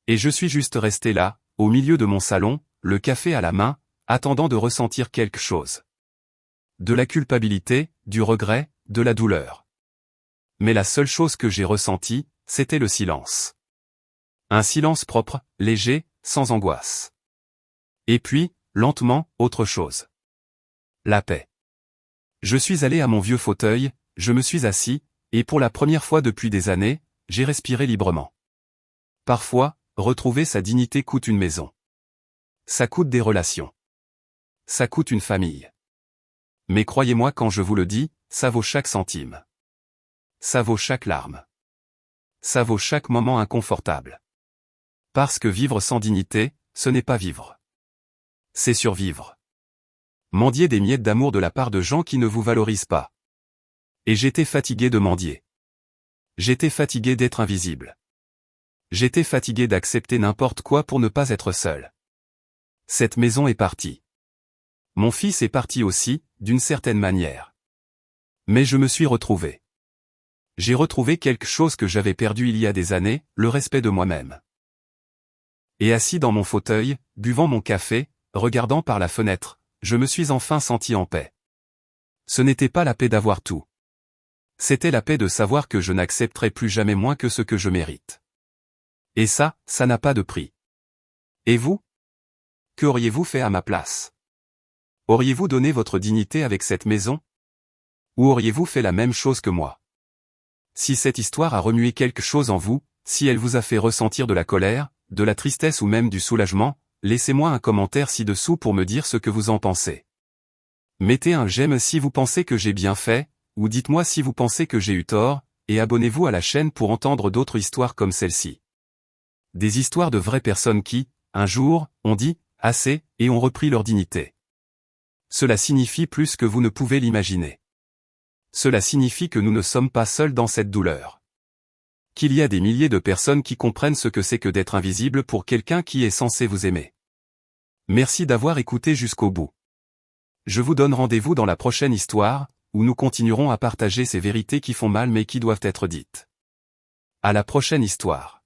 Et je suis juste resté là, au milieu de mon salon, le café à la main, attendant de ressentir quelque chose. De la culpabilité, du regret, de la douleur. Mais la seule chose que j'ai ressentie, c'était le silence. Un silence propre, léger, sans angoisse. Et puis, lentement, autre chose. La paix. Je suis allé à mon vieux fauteuil, je me suis assis, et pour la première fois depuis des années, j'ai respiré librement. Parfois, retrouver sa dignité coûte une maison. Ça coûte des relations. Ça coûte une famille. Mais croyez-moi quand je vous le dis, ça vaut chaque centime. Ça vaut chaque larme. Ça vaut chaque moment inconfortable. Parce que vivre sans dignité, ce n'est pas vivre. C'est survivre. Mendier des miettes d'amour de la part de gens qui ne vous valorisent pas. Et j'étais fatigué de mendier. J'étais fatigué d'être invisible. J'étais fatigué d'accepter n'importe quoi pour ne pas être seul. Cette maison est partie. Mon fils est parti aussi, d'une certaine manière. Mais je me suis retrouvé. J'ai retrouvé quelque chose que j'avais perdu il y a des années, le respect de moi-même. Et assis dans mon fauteuil, buvant mon café, regardant par la fenêtre, je me suis enfin senti en paix. Ce n'était pas la paix d'avoir tout. C'était la paix de savoir que je n'accepterai plus jamais moins que ce que je mérite. Et ça n'a pas de prix. Et vous? Qu'auriez-vous fait à ma place? Auriez-vous donné votre dignité avec cette maison? Ou auriez-vous fait la même chose que moi? Si cette histoire a remué quelque chose en vous, si elle vous a fait ressentir de la colère, de la tristesse ou même du soulagement, laissez-moi un commentaire ci-dessous pour me dire ce que vous en pensez. Mettez un j'aime si vous pensez que j'ai bien fait, ou dites-moi si vous pensez que j'ai eu tort, et abonnez-vous à la chaîne pour entendre d'autres histoires comme celle-ci. Des histoires de vraies personnes qui, un jour, ont dit « assez » et ont repris leur dignité. Cela signifie plus que vous ne pouvez l'imaginer. Cela signifie que nous ne sommes pas seuls dans cette douleur. Qu'il y a des milliers de personnes qui comprennent ce que c'est que d'être invisible pour quelqu'un qui est censé vous aimer. Merci d'avoir écouté jusqu'au bout. Je vous donne rendez-vous dans la prochaine histoire, où nous continuerons à partager ces vérités qui font mal mais qui doivent être dites. À la prochaine histoire.